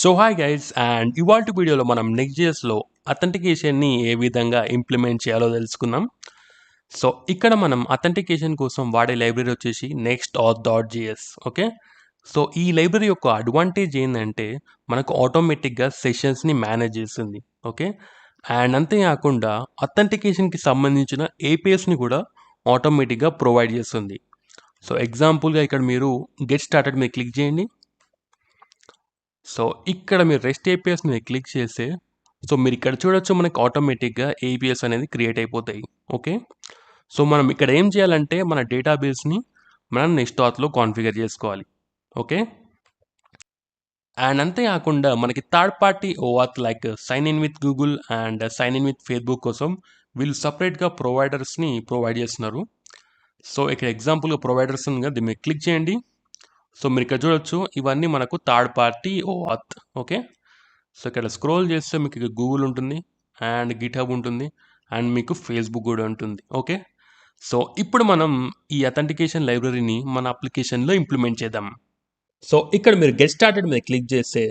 So hi guys and ఇవాల్టి వీడియోలో మనం నెక్స్ట్.js అథెంటికేషన్ని ఏ విధంగా ఇంప్లిమెంట్ చేయాలో తెలుసుకుందాం. సో ఇక్కడ మనం అథెంటికేషన్ కోసం వాడే లైబ్రరీ వచ్చేసి next.auth.js. ఓకే, సో ఈ లైబ్రరీ యొక్క అడ్వాంటేజ్ ఏంటంటే మనకు ఆటోమేటిక్గా సెషన్స్ని మేనేజ్ చేస్తుంది. ఓకే, అండ్ అంతేకాకుండా అథెంటికేషన్కి సంబంధించిన ఏపీఎస్ని కూడా ఆటోమేటిక్గా ప్రొవైడ్ చేస్తుంది. సో ఎగ్జాంపుల్గా ఇక్కడ మీరు గెట్ స్టార్టెడ్ మీద క్లిక్ చేయండి. సో ఇక్కడ మీరు రెస్ట్ ఏపీఎస్ మీద క్లిక్ చేస్తే సో మీరు ఇక్కడ చూడొచ్చు మనకి ఆటోమేటిక్గా ఏపీఎస్ అనేది క్రియేట్ అయిపోతాయి. ఓకే, సో మనం ఇక్కడ ఏం చేయాలంటే మన డేటాబేస్ని మనం నెక్స్ట్.authలో కాన్ఫిగర్ చేసుకోవాలి. ఓకే, అండ్ అంతేకాకుండా మనకి third party OAuth like sign in with Google and sign in with Facebook కోసం వీళ్ళు సపరేట్గా ప్రొవైడర్స్ని ప్రొవైడ్ చేస్తున్నారు. సో ఇక్కడ ఎగ్జాంపుల్గా ప్రొవైడర్స్ ఉంది కదా, దీని మీద క్లిక్ చేయండి. సో మీరు ఇక్కడ చూడొచ్చు ఇవన్నీ మనకు థర్డ్ పార్టీ ఓఆత్. ఓకే, సో ఇక్కడ స్క్రోల్ చేస్తే మీకు ఇక్కడ గూగుల్ ఉంటుంది అండ్ గిట్హబ్ ఉంటుంది అండ్ మీకు ఫేస్బుక్ కూడా ఉంటుంది. ఓకే, సో ఇప్పుడు మనం ఈ అథెంటికేషన్ లైబ్రరీని మన అప్లికేషన్లో ఇంప్లిమెంట్ చేద్దాం. సో ఇక్కడ మీరు గెట్ స్టార్టెడ్ మీద క్లిక్ చేస్తే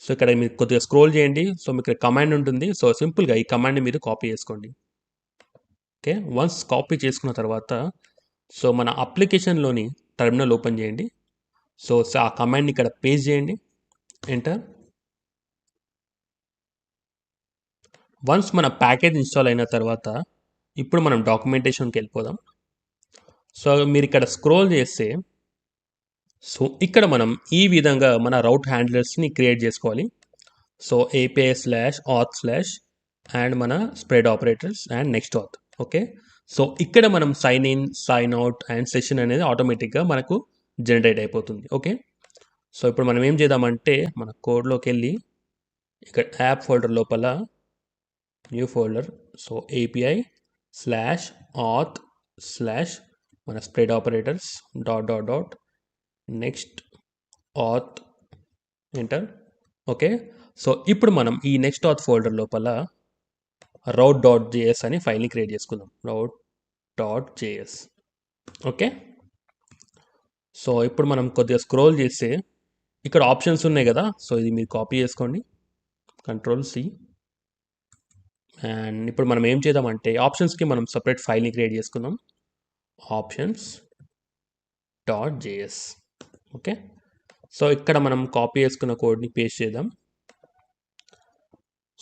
సో ఇక్కడ మీరు కొద్దిగా స్క్రోల్ చేయండి. సో మీకు ఇక్కడ కమాండ్ ఉంటుంది. సో సింపుల్గా ఈ కమాండ్ని మీరు కాపీ చేసుకోండి. ఓకే, వన్స్ కాపీ చేసుకున్న తర్వాత సో మన అప్లికేషన్లోని టెర్మినల్ ఓపెన్ చేయండి. సో ఆ కమాండ్ని ఇక్కడ పేస్ట్ చేయండి, ఎంటర్. వన్స్ మన ప్యాకేజ్ ఇన్స్టాల్ అయిన తర్వాత ఇప్పుడు మనం డాక్యుమెంటేషన్కి వెళ్ళిపోదాం. సో మీరు ఇక్కడ స్క్రోల్ చేస్తే సో ఇక్కడ మనం ఈ విధంగా మన రౌట్ హ్యాండ్లర్స్ని క్రియేట్ చేసుకోవాలి. సో API/auth/ అండ్ మన స్ప్రెడ్ ఆపరేటర్స్ అండ్ నెక్స్ట్.auth. ఓకే, సో ఇక్కడ మనం sign in, sign out and session అనేది ఆటోమేటిక్గా మనకు జనరేట్ అయిపోతుంది. ఓకే, సో ఇప్పుడు మనం ఏం చేద్దామంటే మన కోడ్లోకి వెళ్ళి ఇక్కడ యాప్ ఫోల్డర్ లోపల న్యూ ఫోల్డర్, సో API/auth/ మన spread operators dot next auth, enter. Okay, so ఇప్పుడు మనం ఈ నెక్స్ట్.auth ఫోల్డర్ లోపల route.js అని ఫైల్ని క్రియేట్ చేసుకుందాం. route.js. ఓకే, సో ఇప్పుడు మనం కొద్దిగా స్క్రోల్ చేస్తే ఇక్కడ ఆప్షన్స్ ఉన్నాయి కదా, సో ఇది మీరు కాపీ చేసుకోండి, Ctrl+C. అండ్ ఇప్పుడు మనం ఏం చేద్దామంటే ఆప్షన్స్కి మనం సపరేట్ ఫైల్ని క్రియేట్ చేసుకుందాం, options.js. ఓకే, సో ఇక్కడ మనం కాపీ చేసుకున్న కోడ్ని పేస్ట్ చేద్దాం.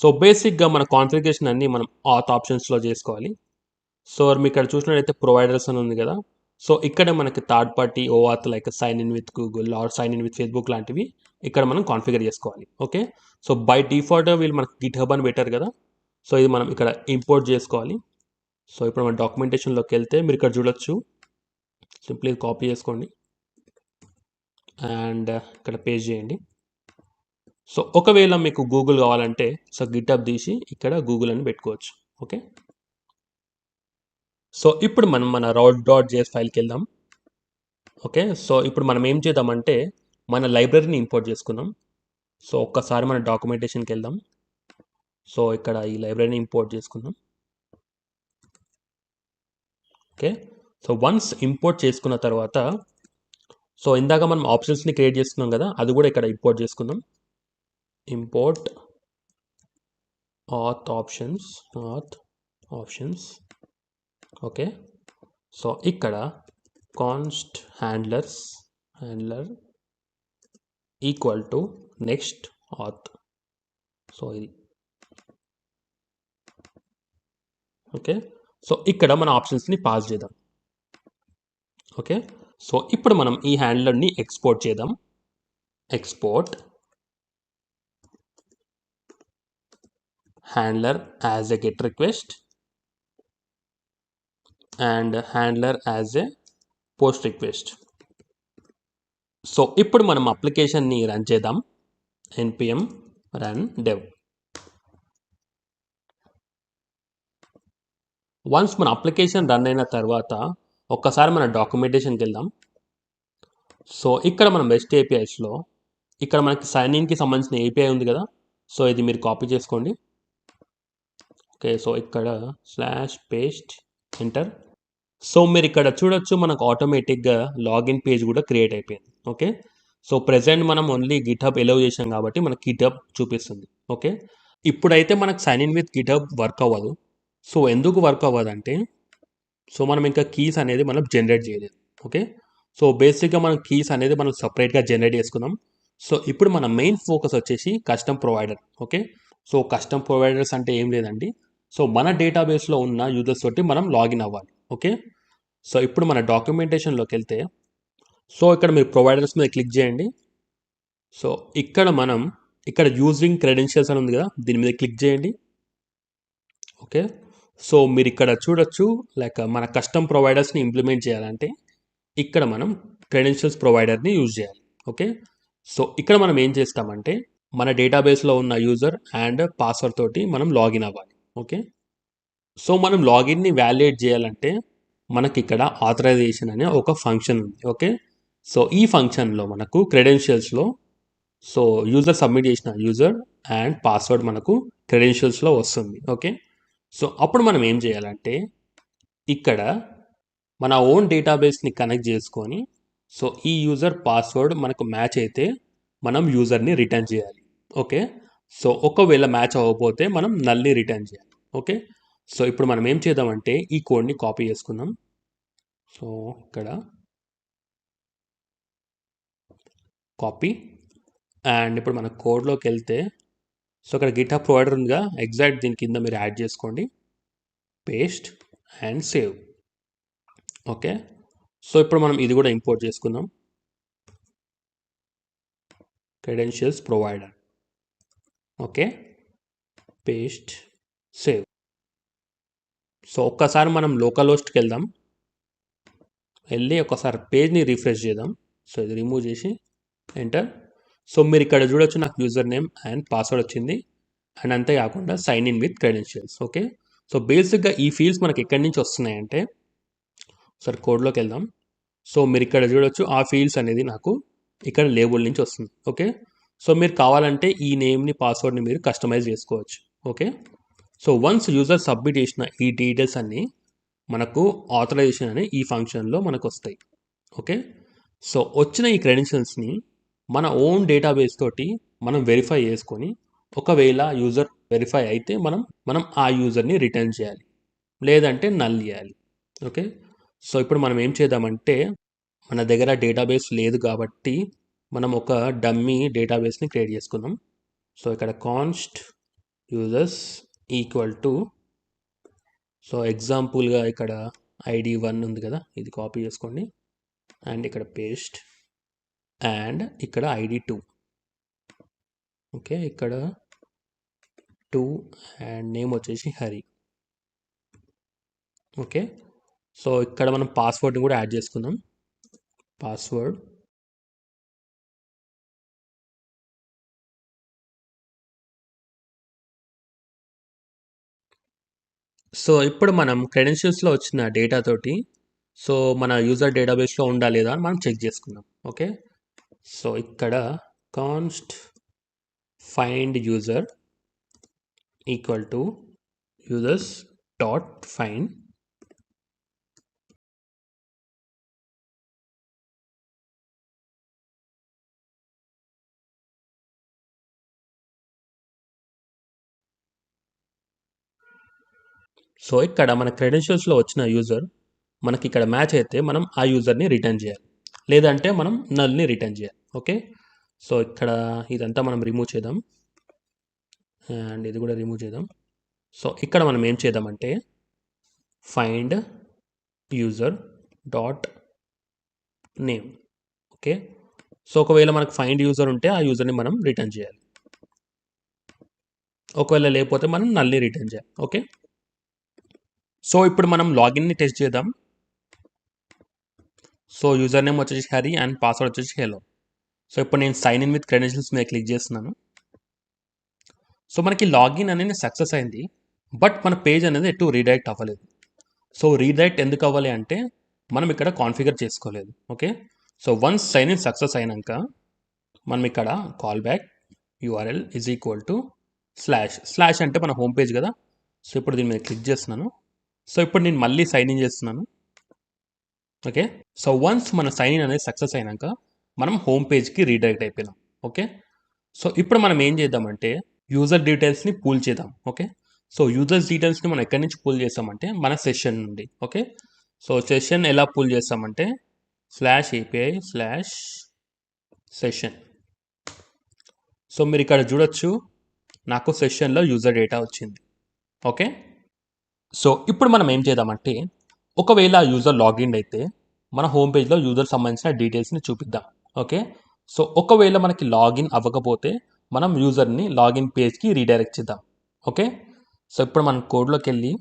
సో బేసిక్గా మన కాన్ఫిగరేషన్ అన్ని మనం ఆత్ ఆప్షన్స్లో చేసుకోవాలి. సో మీకు ఇక్కడ చూసినట్లయితే ప్రొవైడర్స్ అని ఉంది కదా, సో ఇక్కడ మనకి third party OAuth like sign in with Google or sign in with Facebook లాంటివి ఇక్కడ మనం కాన్ఫిగర్ చేసుకోవాలి. ఓకే, సో బై డిఫాల్ట్ వీళ్ళు మనకి గిట్హబ్ అని పెట్టారు కదా, సో ఇది మనం ఇక్కడ ఇంపోర్ట్ చేసుకోవాలి. సో ఇప్పుడు మన డాక్యుమెంటేషన్లోకి వెళ్తే మీరు ఇక్కడ చూడొచ్చు, సింప్లీ కాపీ చేసుకోండి అండ్ ఇక్కడ పేస్ట్ చేయండి. సో ఒకవేళ మీకు గూగుల్ కావాలంటే సో గిట్హబ్ తీసి ఇక్కడ గూగుల్ అని పెట్టుకోవచ్చు. ఓకే, సో ఇప్పుడు మనం మన route.js ఫైల్కి వెళ్దాం. ఓకే, సో ఇప్పుడు మనం ఏం చేద్దామంటే మన లైబ్రరీని ఇంపోర్ట్ చేసుకుందాం. సో ఒక్కసారి మన డాక్యుమెంటేషన్కి వెళ్దాం. సో ఇక్కడ ఈ లైబ్రరీని ఇంపోర్ట్ చేసుకుందాం. ఓకే, సో వన్స్ ఇంపోర్ట్ చేసుకున్న తర్వాత సో ఇందాక మనం ఆప్షన్స్ని క్రియేట్ చేసుకున్నాం కదా, అది కూడా ఇక్కడ ఇంపోర్ట్ చేసుకుందాం. Import auth options. Okay, so ఇక్కడ const handler equal to next.auth. So ఇది ఓకే, సో ఇక్కడ మన ఆప్షన్స్ని పాస్ చేద్దాం. ఓకే, సో ఇప్పుడు మనం ఈ హ్యాండ్లర్ని ఎక్స్పోర్ట్ చేద్దాం. Export handler as a get request and handler as a post request. So ఇప్పుడు మనం అప్లికేషన్ని రన్ చేద్దాం. npm run dev. వన్స్ మన అప్లికేషన్ రన్ అయిన తర్వాత ఒక్కసారి మన డాక్యుమెంటేషన్కి వెళ్దాం. సో ఇక్కడ మనం REST APIస్లో ఇక్కడ మనకి సైన్ ఇన్కి సంబంధించిన API ఉంది కదా, సో ఇది మీరు కాపీ చేసుకోండి. ఓకే, సో ఇక్కడ /paste, ఎంటర్. సో మీరు ఇక్కడ చూడొచ్చు మనకు ఆటోమేటిక్గా లాగిన్ పేజ్ కూడా క్రియేట్ అయిపోయింది. ఓకే, సో ప్రెజెంట్ మనం ఓన్లీ గిట్హబ్ ఎలవ్ చేసాం కాబట్టి మనకి గిట్హబ్ చూపిస్తుంది. ఓకే, ఇప్పుడైతే మనకు sign in with GitHub work అవ్వదు. సో ఎందుకు వర్క్ అవ్వదంటే, సో మనం ఇంకా కీస్ అనేది మనం జనరేట్ చేయలేదు. ఓకే, సో బేసిక్గా మనం కీస్ అనేది మనం సపరేట్గా జనరేట్ చేసుకుందాం. సో ఇప్పుడు మన మెయిన్ ఫోకస్ వచ్చేసి custom provider. Okay, so custom providers అంటే ఏం లేదండి, సో మన డేటాబేస్లో ఉన్న యూజర్స్ తోటి మనం లాగిన్ అవ్వాలి. ఓకే, సో ఇప్పుడు మన డాక్యుమెంటేషన్లోకి వెళ్తే, సో ఇక్కడ మీరు ప్రొవైడర్స్ మీద క్లిక్ చేయండి. సో ఇక్కడ యూజింగ్ క్రెడెన్షియల్స్ అని ఉంది కదా, దీని మీద క్లిక్ చేయండి. ఓకే, సో మీరు ఇక్కడ చూడొచ్చు, లైక్ మన కస్టమ్ ప్రొవైడర్స్ని ఇంప్లిమెంట్ చేయాలంటే ఇక్కడ మనం క్రెడెన్షియల్స్ ప్రొవైడర్ని యూజ్ చేయాలి. ఓకే, సో ఇక్కడ మనం ఏం చేస్తామంటే మన డేటాబేస్లో ఉన్న యూజర్ అండ్ పాస్వర్డ్ తోటి మనం లాగిన్ అవ్వాలి. ఓకే, సో మనం లాగిన్ని వ్యాలిడేట్ చేయాలంటే మనకి ఇక్కడ ఆథరైజేషన్ అనే ఒక ఫంక్షన్ ఉంది. ఓకే, సో ఈ ఫంక్షన్లో మనకు క్రెడెన్షియల్స్లో సో యూజర్ సబ్మిట్ చేసిన యూజర్ అండ్ పాస్వర్డ్ మనకు క్రెడెన్షియల్స్లో వస్తుంది. ఓకే, సో అప్పుడు మనం ఏం చేయాలంటే ఇక్కడ మన ఓన్ డేటాబేస్ని కనెక్ట్ చేసుకొని, సో ఈ యూజర్ పాస్వర్డ్ మనకు మ్యాచ్ అయితే మనం యూజర్ని రిటర్న్ చేయాలి. ఓకే, సో ఒకవేళ మ్యాచ్ అవ్వకపోతే మనం నల్ని రిటర్న్ చేయాలి. ఓకే, సో ఇప్పుడు మనం ఏం చేద్దామంటే ఈ కోడ్ని కాపీ చేసుకుందాం. సో ఇక్కడ కాపీ, అండ్ ఇప్పుడు మన కోడ్లోకి వెళ్తే, సో ఇక్కడ గిట్హబ్ ప్రొవైడర్ ఉందిగా, ఎగ్జాక్ట్ దీని కింద మీరు యాడ్ చేసుకోండి, paste and save. Okay, so ఇప్పుడు మనం ఇది కూడా ఇంపోర్ట్ చేసుకుందాం, credentials provider. Okay, paste, save. So ఒక్కసారి మనం లోకల్ హోస్ట్కి వెళ్దాం, వెళ్ళి ఒకసారి పేజ్ని రిఫ్రెష్ చేద్దాం. సో ఇది రిమూవ్ చేసి ఎంటర్. సో మీరు ఇక్కడ చూడొచ్చు, నాకు యూజర్ నేమ్ అండ్ పాస్వర్డ్ వచ్చింది, అండ్ అంతేకాకుండా sign in with credentials. Okay, so బేసిక్గా ఈ ఫీల్డ్స్ మనకి ఎక్కడి నుంచి వస్తున్నాయంటే, సరే కోడ్లోకి వెళ్దాం. సో మీరు ఇక్కడ చూడొచ్చు, ఆ ఫీల్డ్స్ అనేది నాకు ఇక్కడ లేబుల్ నుంచి వస్తుంది. ఓకే, సో మీరు కావాలంటే ఈ నేమ్ని పాస్వర్డ్ని మీరు కస్టమైజ్ చేసుకోవచ్చు. Okay, so once user submit చేసిన ఈ డీటెయిల్స్ అన్నీ మనకు ఆథరైజేషన్ అనే ఈ ఫంక్షన్లో మనకు వస్తాయి. ఓకే, సో వచ్చిన ఈ క్రెడెన్షియల్స్ని మన ఓన్ డేటాబేస్ తోటి మనం వెరిఫై చేసుకొని, ఒకవేళ యూజర్ వెరిఫై అయితే మనం ఆ యూజర్ని రిటర్న్ చేయాలి, లేదంటే నల్ చేయాలి. ఓకే, సో ఇప్పుడు మనం ఏం చేద్దామంటే మన దగ్గర డేటాబేస్ లేదు కాబట్టి మనం ఒక డమ్మీ డేటాబేస్ని క్రియేట్ చేసుకుందాం. సో ఇక్కడ const users equal to, so ఎగ్జాంపుల్గా ఇక్కడ ID1 ఉంది కదా, ఇది కాపీ చేసుకోండి, అండ్ ఇక్కడ పేస్ట్, అండ్ ఇక్కడ ID2. ఓకే, ఇక్కడ 2 అండ్ నేమ్ వచ్చేసి హరి. ఓకే, సో ఇక్కడ మనం పాస్వర్డ్ని కూడా యాడ్ చేసుకుందాం, పాస్వర్డ్. సో ఇప్పుడు మనం క్రెడెన్షియల్స్లో వచ్చిన డేటా తోటి సో మన యూజర్ డేటాబేస్లో ఉందా లేదా అని మనం చెక్ చేసుకుందాం. ఓకే, సో ఇక్కడ const find user equal to users dot find. So ఇక్కడ మన క్రెడెన్షియల్స్లో వచ్చిన యూజర్ మనకి ఇక్కడ మ్యాచ్ అయితే మనం ఆ యూజర్ని రిటర్న్ చేయాలి, లేదంటే మనం నల్ని రిటర్న్ చేయాలి. ఓకే, సో ఇక్కడ ఇదంతా మనం రిమూవ్ చేద్దాం, అండ్ ఇది కూడా రిమూవ్ చేద్దాం. సో ఇక్కడ మనం ఏం చేద్దామంటే find user dot name. Okay, so ఒకవేళ మనకు ఫైండ్ యూజర్ ఉంటే ఆ యూజర్ని మనం రిటర్న్ చేయాలి, ఒకవేళ లేకపోతే మనం నల్ని రిటర్న్ చేయాలి. ఓకే, సో ఇప్పుడు మనం లాగిన్ని టెస్ట్ చేద్దాం. సో యూజర్ నేమ్ వచ్చేసి హరి అండ్ పాస్వర్డ్ వచ్చేసి హెలో. సో ఇప్పుడు నేను సైన్ ఇన్ విత్ క్రెడెన్షియల్స్ మీద క్లిక్ చేస్తున్నాను. సో మనకి లాగిన్ అనేది సక్సెస్ అయింది, బట్ మన పేజ్ అనేది ఎటు రీడైరెక్ట్ అవ్వలేదు. సో రీడైరెక్ట్ ఎందుకు అవ్వాలి అంటే మనం ఇక్కడ కాన్ఫిగర్ చేసుకోలేదు. Okay, so once sign in success అయినాక మనం ఇక్కడ call back URL is equal to slash అంటే మన హోమ్ పేజ్ కదా. సో ఇప్పుడు దీని మీద క్లిక్ చేస్తున్నాను. సో ఇప్పుడు నేను మళ్ళీ సైన్ ఇన్ చేస్తున్నాను. ఓకే, సో వన్స్ మన సైన్ ఇన్ అనేది సక్సెస్ అయినాక మనం హోమ్ పేజ్కి రీడైరెక్ట్ అయిపోయినాం. ఓకే, సో ఇప్పుడు మనం ఏం చేద్దామంటే యూజర్ డీటెయిల్స్ని పూల్ చేద్దాం. ఓకే, సో యూజర్స్ డీటెయిల్స్ని మనం ఎక్కడి నుంచి పూల్ చేస్తామంటే మన సెషన్ నుండి. ఓకే, సో సెషన్ ఎలా పూల్ చేస్తామంటే /API/session. సో మీరు ఇక్కడ చూడొచ్చు, నాకు సెషన్లో యూజర్ డేటా వచ్చింది. ఓకే, సో ఇప్పుడు మనం ఏం చేద్దామంటే ఒకవేళ యూజర్ లాగిన్ అయితే మన హోమ్ పేజ్లో యూజర్ సంబంధించిన డీటెయిల్స్ని చూపిద్దాం. ఓకే, సో ఒకవేళ మనకి లాగిన్ అవ్వకపోతే మనం యూజర్ని లాగిన్ పేజ్కి రీడైరెక్ట్ చేద్దాం. ఓకే, సో ఇప్పుడు మనం కోడ్లోకి వెళ్ళి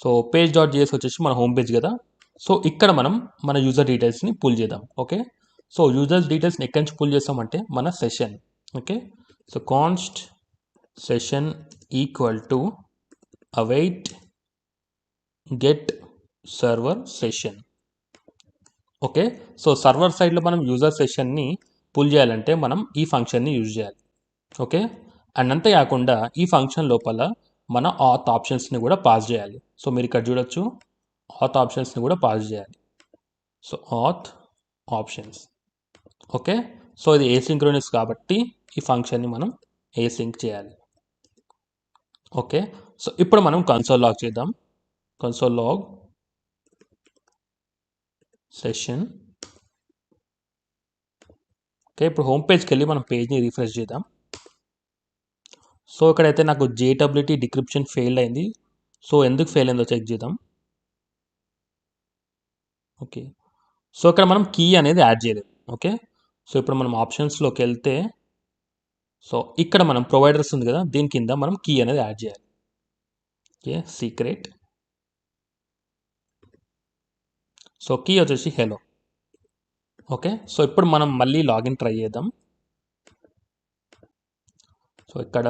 సో page.js వచ్చేసి మన హోమ్ పేజ్ కదా, సో ఇక్కడ మనం మన యూజర్ డీటెయిల్స్ని పుల్ చేద్దాం. ఓకే, సో యూజర్స్ డీటెయిల్స్ని ఎక్కడి నుంచి పుల్ చేస్తామంటే మన session. Okay, so const session equal to await get server session. Okay, so server సైడ్లో మనం యూజర్ సెషన్ని పుల్ చేయాలంటే మనం ఈ ఫంక్షన్ని యూజ్ చేయాలి. ఓకే, అండ్ అంతేకాకుండా ఈ ఫంక్షన్ లోపల మన ఆత్ ఆప్షన్స్ని కూడా పాస్ చేయాలి. సో మీరు ఇక్కడ చూడొచ్చు, ఆత్ ఆప్షన్స్ని కూడా పాస్ చేయాలి. So auth options. Okay, so ఇది ఏసింక్రోనస్ కాబట్టి ఈ ఫంక్షన్ని మనం ఏసింక్ చేయాలి. ఓకే, సో ఇప్పుడు మనం కన్సోల్ లాగ్ చేద్దాం. Console log session. ఓకే, ఇప్పుడు హోమ్ పేజ్కి వెళ్ళి మనం పేజ్ని రిఫ్రెష్ చేద్దాం. సో ఇక్కడైతే నాకు JWT డిక్రిప్షన్ ఫెయిల్ అయింది. సో ఎందుకు ఫెయిల్ అయిందో చెక్ చేద్దాం. ఓకే, సో ఇక్కడ మనం కీ అనేది యాడ్ చేయలేదు. ఓకే, సో ఇప్పుడు మనం ఆప్షన్స్లోకి వెళ్తే సో ఇక్కడ మనం ప్రొవైడర్స్ ఉంది కదా, దీని కింద మనం కీ అనేది యాడ్ చేయాలి. Okay, secret. సో కీ వచ్చేసి హెలో. ఓకే, సో ఇప్పుడు మనం మళ్ళీ లాగిన్ ట్రై చేద్దాం. సో ఇక్కడ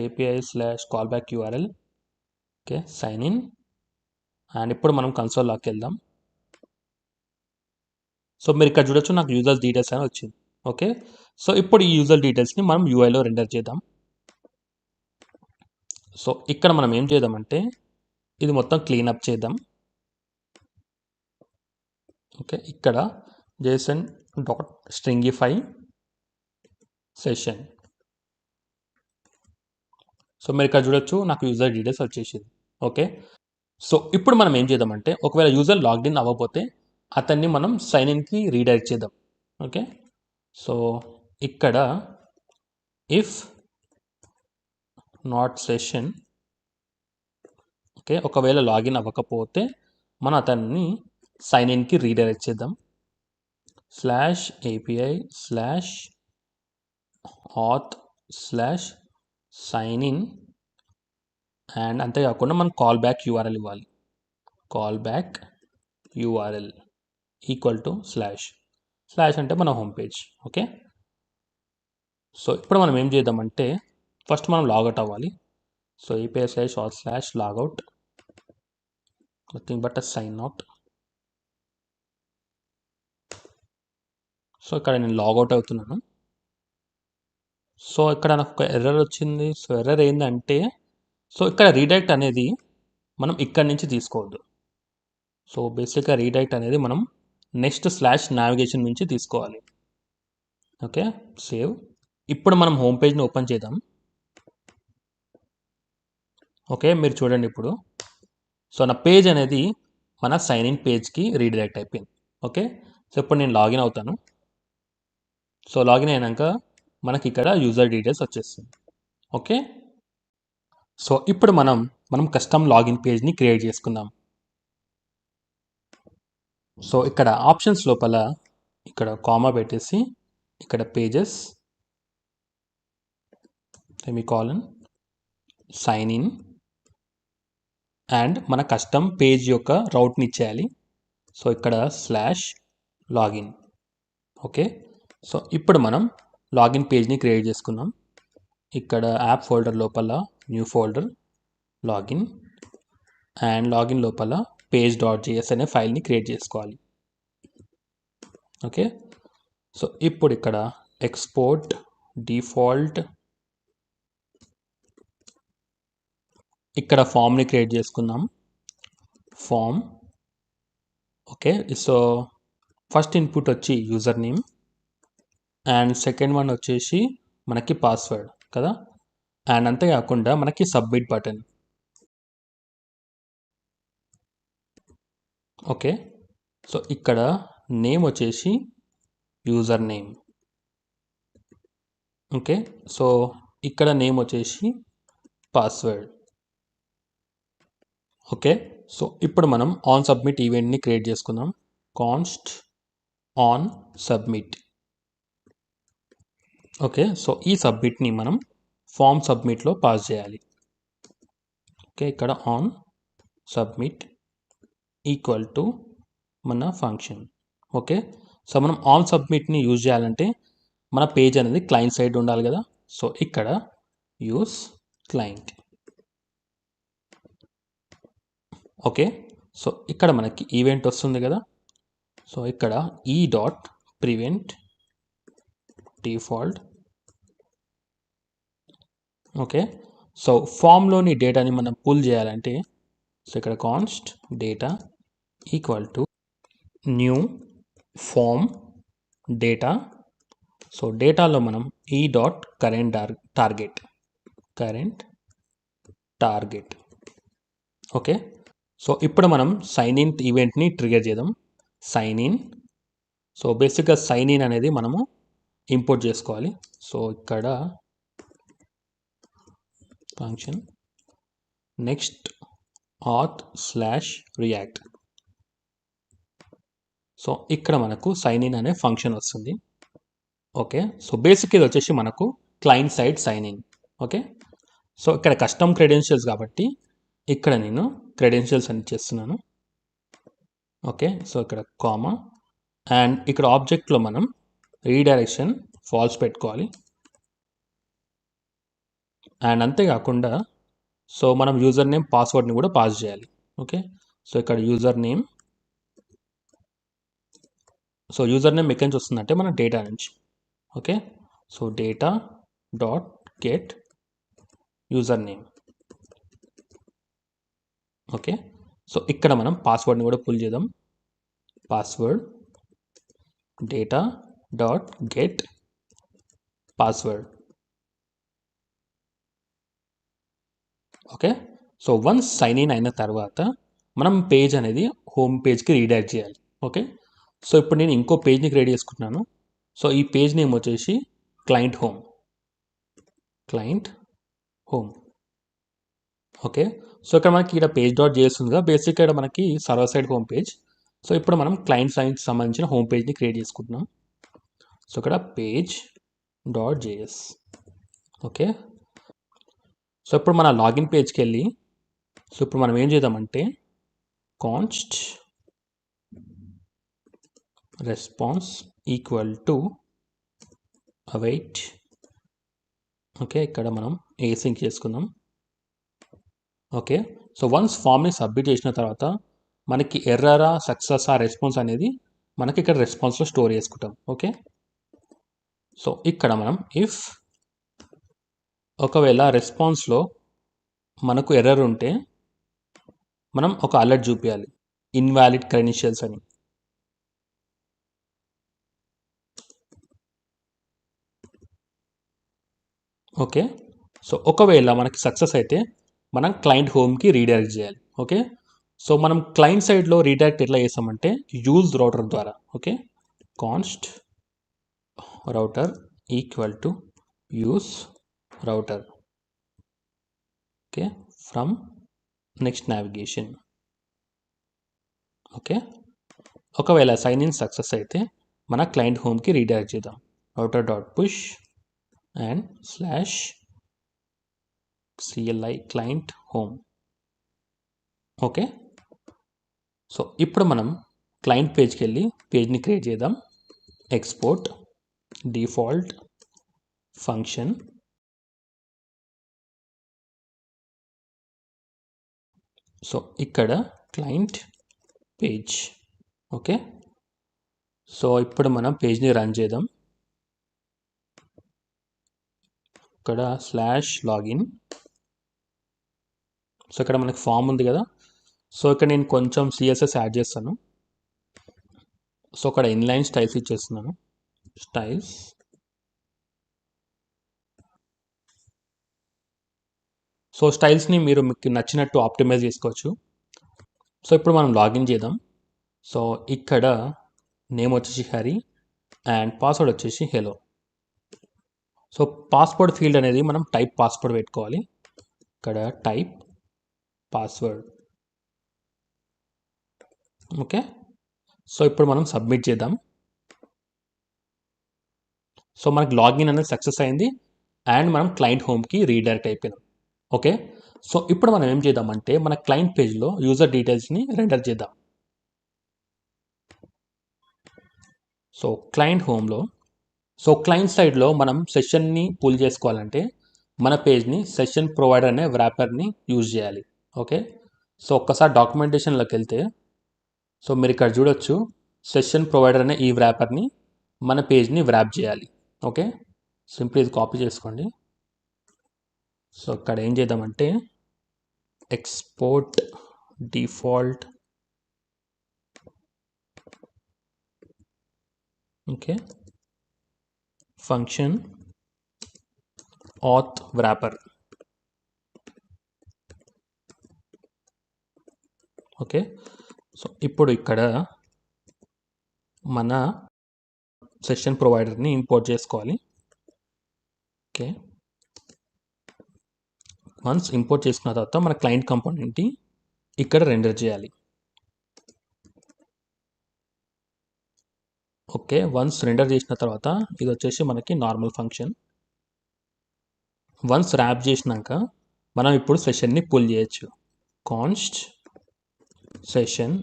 /API/callback URL. Okay, sign in. And ఇప్పుడు మనం కన్సోల్ లాగ్కి వెళ్దాం. సో మీరు ఇక్కడ చూడొచ్చు, నాకు యూజర్ డీటెయిల్స్ అని వచ్చింది. ఓకే, సో ఇప్పుడు ఈ యూజర్ డీటెయిల్స్ని మనం యూఐలో రెండర్ చేద్దాం. సో ఇక్కడ మనం ఏం చేద్దామంటే ఇది మొత్తం క్లీనప్ చేద్దాం. ఓకే, ఇక్కడ json.stringify సెషన్. సో మీరు ఇక్కడ చూడొచ్చు, నాకు యూజర్ డీటెయిల్స్ వచ్చేసింది. ఓకే, సో ఇప్పుడు మనం ఏం చేద్దామంటే ఒకవేళ యూజర్ లాగిన్ అవ్వకపోతే అతన్ని మనం సైన్ ఇన్కి రీడైరెక్ట్ చేద్దాం. ఓకే, సో ఇక్కడ ఇఫ్ నాట్ సెషన్. ఓకే, ఒకవేళ లాగిన్ అవ్వకపోతే మనం అతన్ని సైన్ ఇన్కి రీడైరెక్ట్ చేద్దాం. /API/auth/sign-in. అండ్ అంతేకాకుండా మనం కాల్ బ్యాక్ యూఆర్ఎల్ ఇవ్వాలి. Call back URL equal to slash అంటే మన హోమ్ పేజ్. ఓకే, సో ఇప్పుడు మనం ఏం చేద్దామంటే ఫస్ట్ మనం లాగౌట్ అవ్వాలి. So API/auth/logout, nothing but sign out. So ఇక్కడ నేను లాగౌట్ అవుతున్నాను. సో ఇక్కడ నాకు ఒక ఎర్రర్ వచ్చింది. సో ఎర్రర్ ఏంటంటే సో ఇక్కడ రీడైరెక్ట్ అనేది మనం ఇక్కడి నుంచి తీసుకోవద్దు. సో బేసిక్గా రీడైరెక్ట్ అనేది మనం నెక్స్ట్ /navigation నుంచి తీసుకోవాలి. Okay, save. ఇప్పుడు మనం హోమ్ పేజ్ని ఓపెన్ చేద్దాం. ఓకే, మీరు చూడండి ఇప్పుడు సో నా పేజ్ అనేది మన సైన్ ఇన్ పేజ్కి రీడైరెక్ట్ అయిపోయింది. ఓకే, సో ఇప్పుడు నేను లాగిన్ అవుతాను. సో లాగిన్ అయినాక మనకి ఇక్కడ యూజర్ డీటెయిల్స్ వచ్చేస్తుంది. ఓకే, సో ఇప్పుడు మనం కస్టమ్ లాగిన్ పేజ్ని క్రియేట్ చేసుకుందాం. సో ఇక్కడ ఆప్షన్స్ లోపల ఇక్కడ కామా పెట్టేసి ఇక్కడ pages semicolon sign in and మన కస్టమ్ పేజ్ యొక్క రౌట్ని ఇచ్చేయాలి. సో ఇక్కడ /login. ఓకే, సో ఇప్పుడు మనం లాగిన్ పేజ్ని క్రియేట్ చేసుకున్నాం. ఇక్కడ యాప్ ఫోల్డర్ లోపల new folder login and login లోపల page.js అనే ఫైల్ని క్రియేట్ చేసుకోవాలి. ఓకే, సో ఇప్పుడు ఇక్కడ ఎక్స్పోర్ట్ డిఫాల్ట్ ఇక్కడ ఫామ్ని క్రియేట్ చేసుకుందాం. Form. Okay, so first input వచ్చి user name and second one వచ్చేసి మనకి పాస్వర్డ్ కదా. అండ్ అంతేకాకుండా మనకి సబ్మిట్ బటన్. ఓకే, సో ఇక్కడ నేమ్ వచ్చేసి యూజర్ నేమ్. ఓకే, సో ఇక్కడ నేమ్ వచ్చేసి పాస్వర్డ్. ఓకే, సో ఇప్పుడు మనం ఆన్ సబ్మిట్ ఈవెంట్ని క్రియేట్ చేసుకుందాం. Const on submit. Okay, so ఈ సబ్మిట్ని మనం ఫామ్ సబ్మిట్లో పాస్ చేయాలి. ఓకే, ఇక్కడ ఆన్ సబ్మిట్ ఈక్వల్ టు మన ఫంక్షన్. ఓకే, సో మనం ఆన్ సబ్మిట్ని యూజ్ చేయాలంటే మన పేజ్ అనేది క్లయింట్ సైడ్ ఉండాలి కదా. సో ఇక్కడ యూస్ క్లయింట్. ఓకే, సో ఇక్కడ మనకి ఈవెంట్ వస్తుంది కదా. సో ఇక్కడ ఈ dot prevent default. Okay, so ఫామ్లోని డేటాని మనం పుల్ చేయాలంటే సో ఇక్కడ const data equal to new form data. So డేటాలో మనం ఈ dot current target. Okay, so ఇప్పుడు మనం సైన్ ఇన్ ఈవెంట్ని ట్రిగర్ చేద్దాం. Sign in. సో బేసిక్గా సైన్ ఇన్ అనేది మనము ఇంపోర్ట్ చేసుకోవాలి. సో ఇక్కడ ఫంక్షన్ నెక్స్ట్ auth/react. సో ఇక్కడ మనకు సైన్ ఇన్ అనే ఫంక్షన్ వస్తుంది. ఓకే, సో బేసిక్ ఇది వచ్చేసి మనకు client side sign in. Okay, so ఇక్కడ కస్టమ్ క్రెడెన్షియల్స్ కాబట్టి ఇక్కడ నేను క్రెడెన్షియల్స్ అని చేస్తున్నాను. ఓకే, సో ఇక్కడ కామా అండ్ ఇక్కడ ఆబ్జెక్ట్లో మనం రీడైరెక్షన్ ఫాల్స్ పెట్టుకోవాలి. అండ్ అంతేకాకుండా సో మనం యూజర్ నేమ్ పాస్వర్డ్ని కూడా పాస్ చేయాలి. ఓకే, సో ఇక్కడ user name. So user name ఎక్కడి నుంచి వస్తుందంటే మన డేటా నుంచి. Okay, so data dot get user name. Okay, so ఇక్కడ మనం పాస్వర్డ్ని కూడా పుల్ చేద్దాం. Password data dot get password. Okay, so once sign in అయిన తర్వాత మనం పేజ్ అనేది హోమ్ పేజ్కి రీడైరెక్ట్ చేయాలి. ఓకే, సో ఇప్పుడు నేను ఇంకో పేజ్ని క్రియేట్ చేసుకుంటున్నాను. సో ఈ పేజ్ నేమ్ వచ్చేసి క్లయింట్ హోమ్. ఓకే, సో ఇక్కడ మనకి ఇక్కడ పేజ్ డాట్ చేస్తుందిగా. బేసిక్గా ఇక్కడ మనకి server side home page. So ఇప్పుడు మనం క్లయింట్ సైడ్కి సంబంధించిన హోమ్ పేజ్ని క్రియేట్ చేసుకుంటున్నాం. సో ఇక్కడ page dot JS. Okay, so ఇప్పుడు మన లాగిన్ పేజ్కి వెళ్ళి సో ఇప్పుడు మనం ఏం చేద్దామంటే const response equal to await. Okay, ఇక్కడ మనం ఏసింక్ చేసుకుందాం. ఓకే, సో వన్స్ ఫామ్ని సబ్మిట్ చేసిన తర్వాత మనకి ఎర్రరా సక్సెస్ ఆ రెస్పాన్స్ అనేది మనకి ఇక్కడ రెస్పాన్స్లో స్టోర్ చేసుకుంటాం. ఓకే, సో ఇక్కడ మనం ఇఫ్ ఒకవేళ రెస్పాన్స్లో మనకు ఎర్రర్ ఉంటే మనం ఒక అలర్ట్ చూపించాలి, ఇన్వాలిడ్ క్రెడెన్షియల్స్ అని. ఓకే, సో ఒకవేళ మనకి సక్సెస్ అయితే మనం క్లయింట్ హోమ్కి రీడైరెక్ట్ చేయాలి. ఓకే, సో మనం క్లయింట్ సైడ్లో రీడైరెక్ట్ ఎట్లా చేస్తామంటే యూజ్ రౌటర్ ద్వారా. Okay, const router equal to use router. Okay, from next navigation. Okay, ఒకవేళ సైన్ ఇన్ సక్సెస్ అయితే మన క్లయింట్ హోమ్కి రీడైరెక్ట్ చేద్దాం. Router dot push and /CLI client home. Okay, so ఇప్పుడు మనం క్లయింట్ పేజ్కి వెళ్ళి పేజ్ని క్రియేట్ చేద్దాం. Export default function. సో ఇక్కడ client page. Okay, so ఇప్పుడు మనం పేజ్ని రన్ చేద్దాం. ఇక్కడ /login. సో ఇక్కడ మనకి ఫామ్ ఉంది కదా. సో ఇక్కడ నేను కొంచెం CSS యాడ్ చేస్తాను. సో అక్కడ ఇన్లైన్ స్టైల్స్ ఇచ్చేస్తున్నాను. స్టైల్స్. సో స్టైల్స్ని మీరు మీకు నచ్చినట్టు ఆప్టిమైజ్ చేసుకోవచ్చు. సో ఇప్పుడు మనం లాగిన్ చేద్దాం. సో ఇక్కడ నేమ్ వచ్చేసి హరి అండ్ పాస్వర్డ్ వచ్చేసి హెలో. సో పాస్వర్డ్ ఫీల్డ్ అనేది మనం టైప్ పాస్వర్డ్ పెట్టుకోవాలి. ఇక్కడ టైప్ పాస్వర్డ్. ఓకే. సో ఇప్పుడు మనం సబ్మిట్ చేద్దాం. సో మనకి లాగిన్ అనేది సక్సెస్ అయింది అండ్ మనం క్లయింట్ హోమ్కి రీడైరెక్ట్ అయిపోయినాం. ఓకే. సో ఇప్పుడు మనం ఏం చేద్దామంటే మన క్లయింట్ పేజ్లో యూజర్ డీటెయిల్స్ని రెండర్ చేద్దాం. సో క్లయింట్ హోమ్లో, సో క్లయింట్ సైడ్లో మనం సెషన్ని పుల్ చేసుకోవాలంటే మన పేజ్ని సెషన్ ప్రొవైడర్ అనే వ్రాపర్ని యూజ్ చేయాలి. ఓకే. సో ఒక్కసారి డాక్యుమెంటేషన్లోకి వెళ్తే సో మీరు ఇక్కడ చూడొచ్చు సెషన్ ప్రొవైడర్ అనే ఈ వ్రాపర్ని మన పేజ్ని వ్రాప్ చేయాలి. ఓకే. సింపుల్ ఇది కాపీ చేసుకోండి. సో ఇక్కడ ఏం చేద్దామంటే export default. Okay. Function auth wrapper. Okay. So ఇప్పుడు ఇక్కడ మన సెషన్ ప్రొవైడర్ని ఇంపోర్ట్ చేసుకోవాలి. ఓకే. వన్స్ ఇంపోర్ట్ చేసుకున్న తర్వాత మన క్లయింట్ కాంపోనెంట్ని ఇక్కడ రెండర్ చేయాలి. ఓకే. వన్స్ రెండర్ చేసిన తర్వాత ఇది వచ్చేసి మనకి నార్మల్ ఫంక్షన్. వన్స్ ర్యాప్ చేసినాక మనం ఇప్పుడు సెషన్ని పుల్ చేయొచ్చు. Const session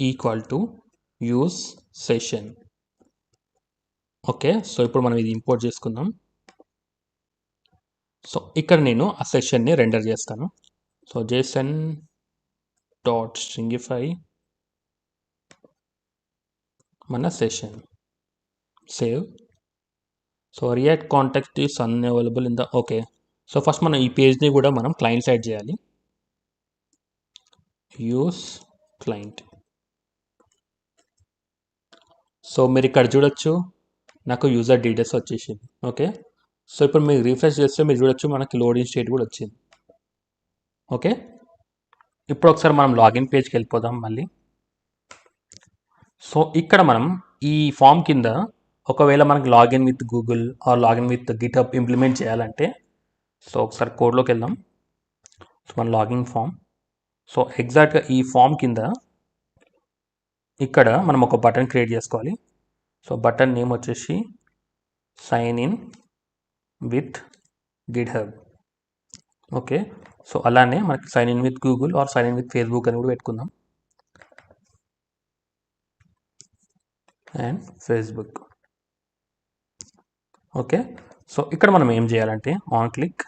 equal to use session. Okay. So ఇప్పుడు మనం ఇది ఇంపోర్ట్ చేసుకుందాం. సో ఇక్కడ నేను ఆ సెషన్ని రెండర్ చేస్తాను. సో జేసన్ డాట్ స్ట్రింగిఫై మన session. Save. So react contact is unavailable in the. Okay. So first మనం ఈ పేజ్ని కూడా మనం క్లయింట్ సైడ్ చేయాలి. Use client. సో మీరు ఇక్కడ చూడొచ్చు నాకు యూజర్ డీటెయిల్స్ వచ్చేసింది. ఓకే. సో ఇప్పుడు మీరు రిఫ్రెష్ చేస్తే మీరు చూడొచ్చు మనకి లోడింగ్ స్టేట్ కూడా వచ్చింది. ఓకే. ఇప్పుడు ఒకసారి మనం లాగిన్ పేజ్కి వెళ్ళిపోదాం మళ్ళీ. సో ఇక్కడ మనం ఈ ఫామ్ కింద ఒకవేళ మనకి login with Google are login with GitHub implement చేయాలంటే సో ఒకసారి కోడ్లోకి వెళ్దాం. సో మన లాగిన్ ఫామ్. సో ఎగ్జాక్ట్గా ఈ ఫామ్ కింద ఇక్కడ మనం ఒక బటన్ క్రియేట్ చేసుకోవాలి. సో బటన్ నేమ్ వచ్చేసి sign in with GitHub. Okay. So అలానే మనకి sign in with Google or sign in with Facebook అని కూడా పెట్టుకుందాం. And Facebook. ఓకే. సో ఇక్కడ మనం ఏం చేయాలంటే ఆన్ క్లిక్.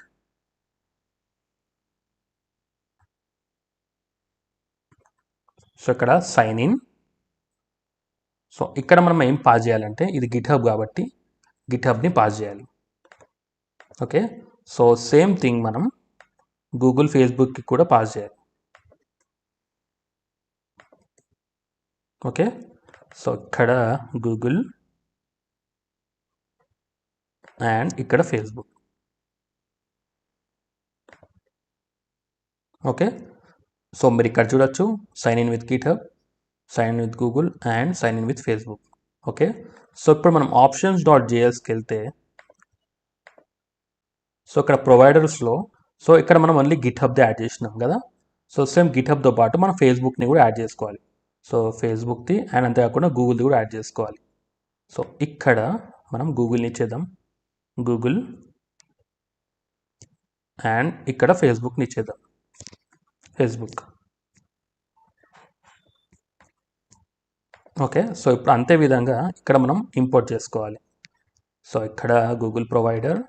సో ఇక్కడ సైన్ ఇన్. సో ఇక్కడ మనం ఏం పాస్ చేయాలంటే ఇది గిట్హబ్ కాబట్టి గిట్హబ్ని పాస్ చేయాలి. ఓకే. సో సేమ్ థింగ్ మనం గూగుల్ ఫేస్బుక్కి కూడా పాస్ చేయాలి. ఓకే. సో ఇక్కడ గూగుల్ అండ్ ఇక్కడ ఫేస్బుక్. ఓకే. సో మీరు ఇక్కడ చూడొచ్చు sign in with GitHub, sign in with Google and sign in with Facebook. Okay. So ఇప్పుడు మనం ఆప్షన్స్ డాట్ జేఎస్కి వెళ్తే సో ఇక్కడ ప్రొవైడర్స్లో సో ఇక్కడ మనం ఓన్లీ గిట్హబ్ది యాడ్ చేసినాం కదా. సో సేమ్ గిట్హబ్తో పాటు మనం ఫేస్బుక్ని కూడా యాడ్ చేసుకోవాలి. సో ఫేస్బుక్ది అండ్ అంతేకాకుండా గూగుల్ది కూడా యాడ్ చేసుకోవాలి. సో ఇక్కడ మనం గూగుల్ని ఇచ్చేద్దాం. గూగుల్ అండ్ ఇక్కడ ఫేస్బుక్ని ఇచ్చేద్దాం. ఫేస్బుక్. ఓకే. సో ఇప్పుడు అంతే విధంగా ఇక్కడ మనం ఇంపోర్ట్ చేసుకోవాలి. సో ఇక్కడ Google provider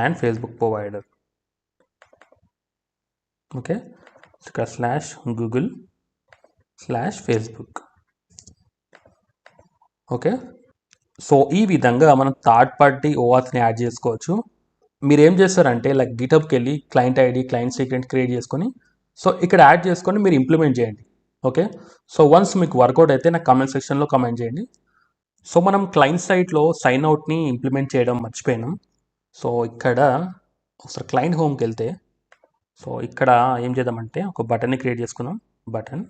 and Facebook provider. Okay. ఇక్కడ slash Google slash Facebook. Okay. So ఈ విధంగా మనం థర్డ్ పార్టీ ఓఆత్ని యాడ్ చేసుకోవచ్చు. మీరు ఏం చేస్తారంటే లైక్ గిట్హబ్కి వెళ్ళి client ID client secret create చేసుకొని సో ఇక్కడ యాడ్ చేసుకొని మీరు ఇంప్లిమెంట్ చేయండి. ఓకే. సో వన్స్ మీకు వర్కౌట్ అయితే నాకు కామెంట్ సెక్షన్లో కామెంట్ చేయండి. సో మనం క్లయింట్ సైట్లో సైన్ అవుట్ని ఇంప్లిమెంట్ చేయడం మర్చిపోయినాం. సో ఇక్కడ ఒకసారి క్లయింట్ హోమ్కి వెళ్తే సో ఇక్కడ ఏం చేద్దామంటే ఒక బటన్ని క్రియేట్ చేసుకున్నాం. బటన్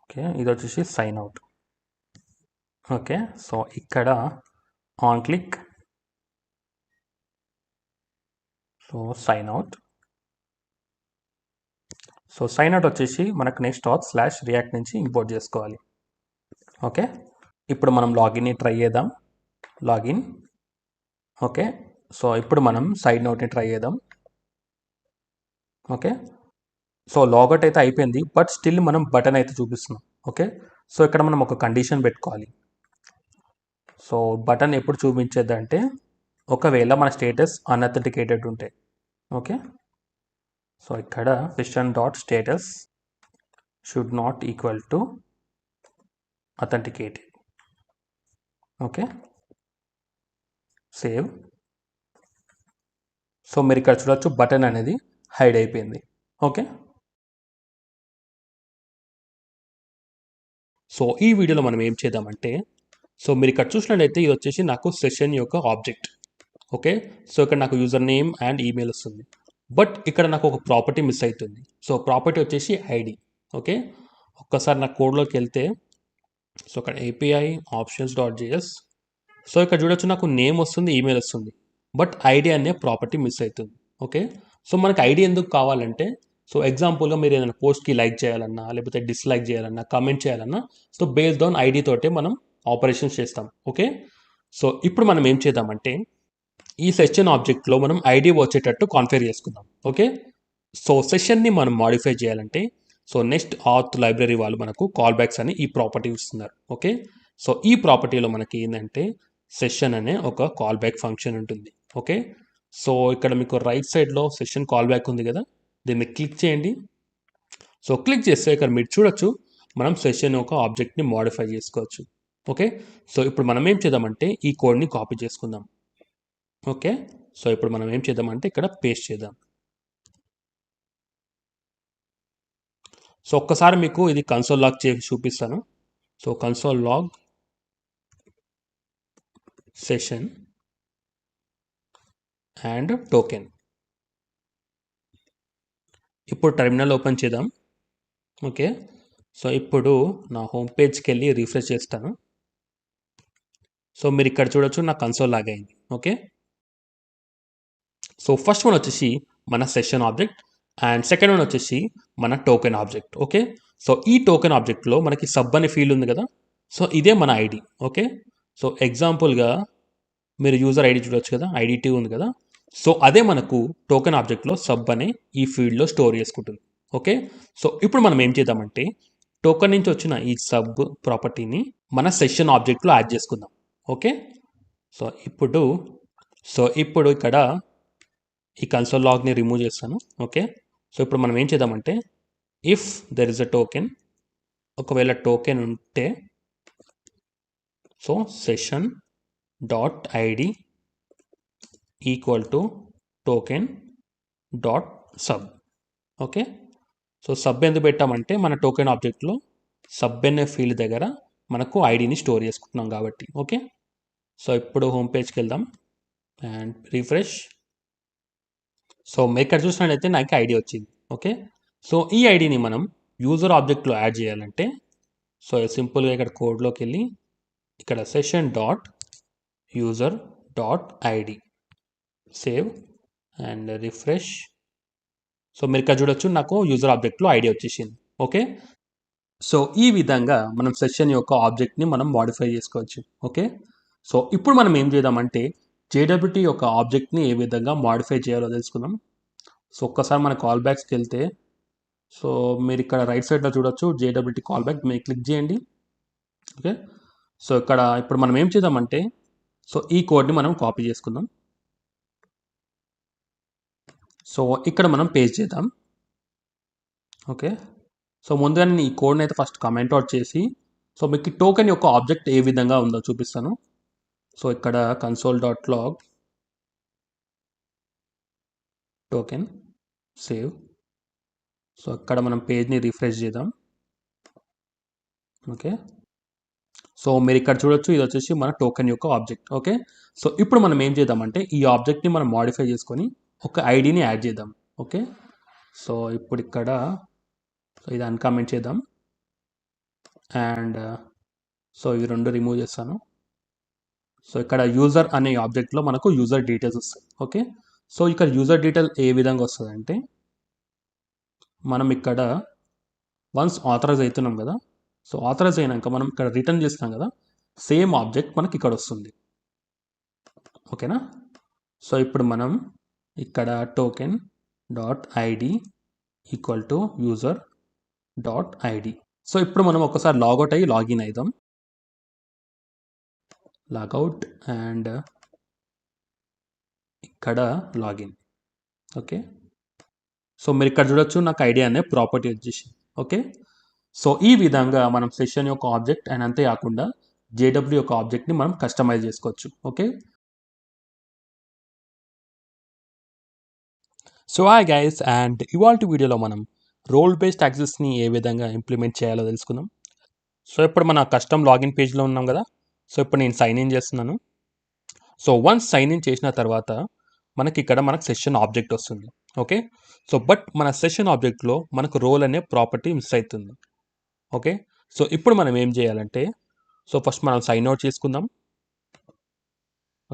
ఓకే, ఇది వచ్చేసి సైన్ అవుట్. ఓకే, సో ఇక్కడ on click, so sign out. So sign out వచ్చేసి మనకు నెక్స్ట్ /react నుంచి ఇంపోర్ట్ చేసుకోవాలి. ఓకే, ఇప్పుడు మనం లాగిన్ని ట్రై చేద్దాం. లాగిన్. ఓకే, సో ఇప్పుడు మనం సైడ్ నోట్ని ట్రై చేద్దాం. ఓకే, సో లాగౌట్ అయితే అయిపోయింది, బట్ స్టిల్ మనం బటన్ అయితే చూపిస్తున్నాం. ఓకే, సో ఇక్కడ మనం ఒక కండిషన్ పెట్టుకోవాలి. సో బటన్ ఎప్పుడు చూపించేద్దంటే ఒకవేళ మన స్టేటస్ అన్అథెంటికేటెడ్ ఉంటే. ఓకే, సో ఇక్కడ session.status should not equal to authenticated. Okay, save. So మీరు ఇక్కడ చూడొచ్చు బటన్ అనేది హైడ్ అయిపోయింది. ఓకే, సో ఈ వీడియోలో మనం ఏం చేద్దామంటే, సో మీరు ఇక్కడ చూసినట్లయితే ఇది వచ్చేసి నాకు సెషన్ యొక్క ఆబ్జెక్ట్. ఓకే, సో ఇక్కడ నాకు యూజర్ నేమ్ అండ్ ఈమెయిల్ వస్తుంది, బట్ ఇక్కడ నాకు ఒక ప్రాపర్టీ మిస్ అవుతుంది. సో ప్రాపర్టీ వచ్చేసి ఐడి. ఓకే, ఒక్కసారి నా కోడ్లోకి వెళ్తే సో ఇక్కడ API options.js, సో ఇక్కడ చూడొచ్చు నాకు నేమ్ వస్తుంది, ఈమెయిల్ వస్తుంది, బట్ ఐడి అనే ప్రాపర్టీ మిస్ అవుతుంది. ఓకే, సో మనకి ఐడి ఎందుకు కావాలంటే, సో ఎగ్జాంపుల్గా మీరు ఏదైనా పోస్ట్కి లైక్ చేయాలన్నా లేకపోతే డిస్లైక్ చేయాలన్నా కామెంట్ చేయాలన్నా సో బేస్డ్ ఆన్ ఐడి తోటే మనం ఆపరేషన్స్ చేస్తాం. ఓకే, సో ఇప్పుడు మనం ఏం చేద్దామంటే ఈ సెషన్ ఆబ్జెక్ట్లో మనం ఐడి వచ్చేటట్టు కాన్ఫిగర్ చేసుకుందాం. ఓకే, సో సెషన్ని మనం మాడిఫై చేయాలంటే సో నెక్స్ట్ ఆత్ లైబ్రరీ వాళ్ళు మనకు కాల్ బ్యాక్స్ అని ఈ ప్రాపర్టీ ఇస్తున్నారు. ఓకే, సో ఈ ప్రాపర్టీలో మనకి ఏంటంటే సెషన్ అనే ఒక కాల్ బ్యాక్ ఫంక్షన్ ఉంటుంది. ఓకే, సో ఇక్కడ మీకు రైట్ సైడ్లో సెషన్ కాల్ బ్యాక్ ఉంది కదా, దీన్ని క్లిక్ చేయండి. సో క్లిక్ చేస్తే ఇక్కడ మీరు చూడొచ్చు మనం సెషన్ ఒక ఆబ్జెక్ట్ని మాడిఫై చేసుకోవచ్చు. ఓకే, సో ఇప్పుడు మనం ఏం చేద్దామంటే ఈ కోడ్ని కాపీ చేసుకుందాం. ఓకే, సో ఇప్పుడు మనం ఏం చేద్దామంటే ఇక్కడ పేస్ట్ చేద్దాం. సో ఒక్కసారి మీకు ఇది కన్సోల్ లాగ్ చేసి చూపిస్తాను. So console log session and token. ఇప్పుడు టెర్మినల్ ఓపెన్ చేద్దాం. ఓకే, సో ఇప్పుడు నా హోమ్ పేజ్కి వెళ్ళి రిఫ్రెష్ చేస్తాను. సో మీరు ఇక్కడ చూడొచ్చు నా కన్సోల్ లాగ్ అయింది. ఓకే, సో ఫస్ట్ వన్ వచ్చేసి మన session object and second one వచ్చేసి మన టోకెన్ ఆబ్జెక్ట్. ఓకే, సో ఈ టోకెన్ ఆబ్జెక్ట్లో మనకి సబ్ అనే ఫీల్డ్ ఉంది కదా, సో ఇదే మన ఐడి. ఓకే, సో ఎగ్జాంపుల్గా మీరు యూజర్ ఐడి చూడొచ్చు కదా, ID2 ఉంది కదా, సో అదే మనకు టోకెన్ ఆబ్జెక్ట్లో సబ్ అనే ఈ ఫీల్డ్లో స్టోర్ చేసుకుంటుంది. ఓకే, సో ఇప్పుడు మనం ఏం చేద్దామంటే టోకెన్ నుంచి వచ్చిన ఈ సబ్ ప్రాపర్టీని మన సెషన్ ఆబ్జెక్ట్లో యాడ్ చేసుకుందాం. ఓకే, సో ఇప్పుడు ఇక్కడ ఈ కన్సోల్ లాగ్ని రిమూవ్ చేస్తాను. ఓకే, సో ఇప్పుడు మనం ఏం చేద్దామంటే if there is a token, ఒకవేళ టోకెన్ ఉంటే so session dot ID equal to token dot sub. Okay, so sub ఎందుకు పెట్టామంటే మన టోకెన్ ఆబ్జెక్ట్లో సబ్ అనే ఫీల్డ్ దగ్గర మనకు ఐడిని స్టోర్ చేసుకుంటున్నాం కాబట్టి. ఓకే, సో ఇప్పుడు హోమ్ పేజ్కి వెళ్దాం అండ్ రిఫ్రెష్. సో మీరు ఇక్కడ చూసినట్లయితే నాకు ఐడి వచ్చింది. ఓకే, సో ఈ ఐడిని మనం యూజర్ ఆబ్జెక్ట్లో యాడ్ చేయాలంటే సో సింపుల్గా ఇక్కడ కోడ్లోకి వెళ్ళి ఇక్కడ session dot user dot ID, save and refresh. So మీరు ఇక్కడ చూడొచ్చు నాకు యూజర్ ఆబ్జెక్ట్లో ఐడి వచ్చేసింది. ఓకే, సో ఈ విధంగా మనం సెషన్ యొక్క ఆబ్జెక్ట్ని మనం మాడిఫై చేసుకోవచ్చు. ఓకే, సో ఇప్పుడు మనం ఏం చేద్దామంటే JWT యొక్క ఆబ్జెక్ట్ని ఏ విధంగా మాడిఫై చేయాలో తెలుసుకుందాం. సో ఒక్కసారి మన కాల్ బ్యాక్స్కి వెళ్తే సో మీరు ఇక్కడ రైట్ సైడ్లో చూడొచ్చు JWT కాల్ బ్యాక్, మీరు క్లిక్ చేయండి. ఓకే, సో ఇక్కడ ఇప్పుడు మనం ఏం చేద్దామంటే సో ఈ కోడ్ని మనం కాపీ చేసుకుందాం. సో ఇక్కడ మనం పేస్ట్ చేద్దాం. ఓకే, సో ముందుగా నేను ఈ కోడ్ని అయితే ఫస్ట్ కమెంట్ అవుట్ చేసి సో మీకు టోకెన్ యొక్క ఆబ్జెక్ట్ ఏ విధంగా ఉందో చూపిస్తాను. సో ఇక్కడ console.log టోకెన్, సేవ్. సో ఇక్కడ మనం పేజ్ని రిఫ్రెష్ చేద్దాం. ఓకే, సో మీరు ఇక్కడ చూడొచ్చు, ఇది వచ్చేసి మన టోకెన్ యొక్క ఆబ్జెక్ట్. ఓకే, సో ఇప్పుడు మనం ఏం చేద్దామంటే ఈ ఆబ్జెక్ట్ని మనం మాడిఫై చేసుకొని ఒక ఐడిని యాడ్ చేద్దాం. ఓకే, సో ఇప్పుడు ఇక్కడ ఇది అన్కామెంట్ చేద్దాం అండ్ సో ఇవి రెండు రిమూవ్ చేస్తాను. సో ఇక్కడ యూజర్ అనే ఆబ్జెక్ట్లో మనకు యూజర్ డీటెయిల్స్ వస్తాయి. ఓకే, సో ఇక్కడ యూజర్ డీటెయిల్ ఏ విధంగా వస్తుంది అంటే మనం ఇక్కడ వన్స్ ఆథరైజ్ అవుతున్నాం కదా, సో ఆథరైజ్ అయినాక మనం ఇక్కడ రిటర్న్ చేస్తాం కదా, సేమ్ ఆబ్జెక్ట్ మనకి ఇక్కడ వస్తుంది. ఓకేనా, సో ఇప్పుడు మనం ఇక్కడ token dot ID equal to user dot ID. So ఇప్పుడు మనం ఒకసారి లాగౌట్ అయ్యి లాగిన్ అవుదాం. లాగౌట్ అండ్ ఇక్కడ లాగిన్. ఓకే, సో మీరు ఇక్కడ చూడొచ్చు నాకు ఐడి అనే ప్రాపర్టీ వచ్చేసి. ఓకే, సో ఈ విధంగా మనం సెషన్ యొక్క ఆబ్జెక్ట్ అండ్ అంతే కాకుండా జేడబ్ల్యూ యొక్క ఆబ్జెక్ట్ని మనం కస్టమైజ్ చేసుకోవచ్చు. Okay, so hi guys, and ఇవాళ వీడియోలో మనం రోల్ బేస్డ్ యాక్సెస్ని ఏ విధంగా ఇంప్లిమెంట్ చేయాలో తెలుసుకుందాం. సో ఇప్పుడు మన కస్టమ్ లాగిన్ పేజ్లో ఉన్నాం కదా, సో ఇప్పుడు నేను సైన్ ఇన్ చేస్తున్నాను. సో వన్స్ సైన్ ఇన్ చేసిన తర్వాత మనకి సెషన్ ఆబ్జెక్ట్ వస్తుంది. ఓకే, సో బట్ మన సెషన్ ఆబ్జెక్ట్లో మనకు రోల్ అనే ప్రాపర్టీ మిస్ అవుతుంది. ఓకే, సో ఇప్పుడు మనం ఏం చేయాలంటే, సో ఫస్ట్ మనం సైన్ అవుట్ చేసుకుందాం.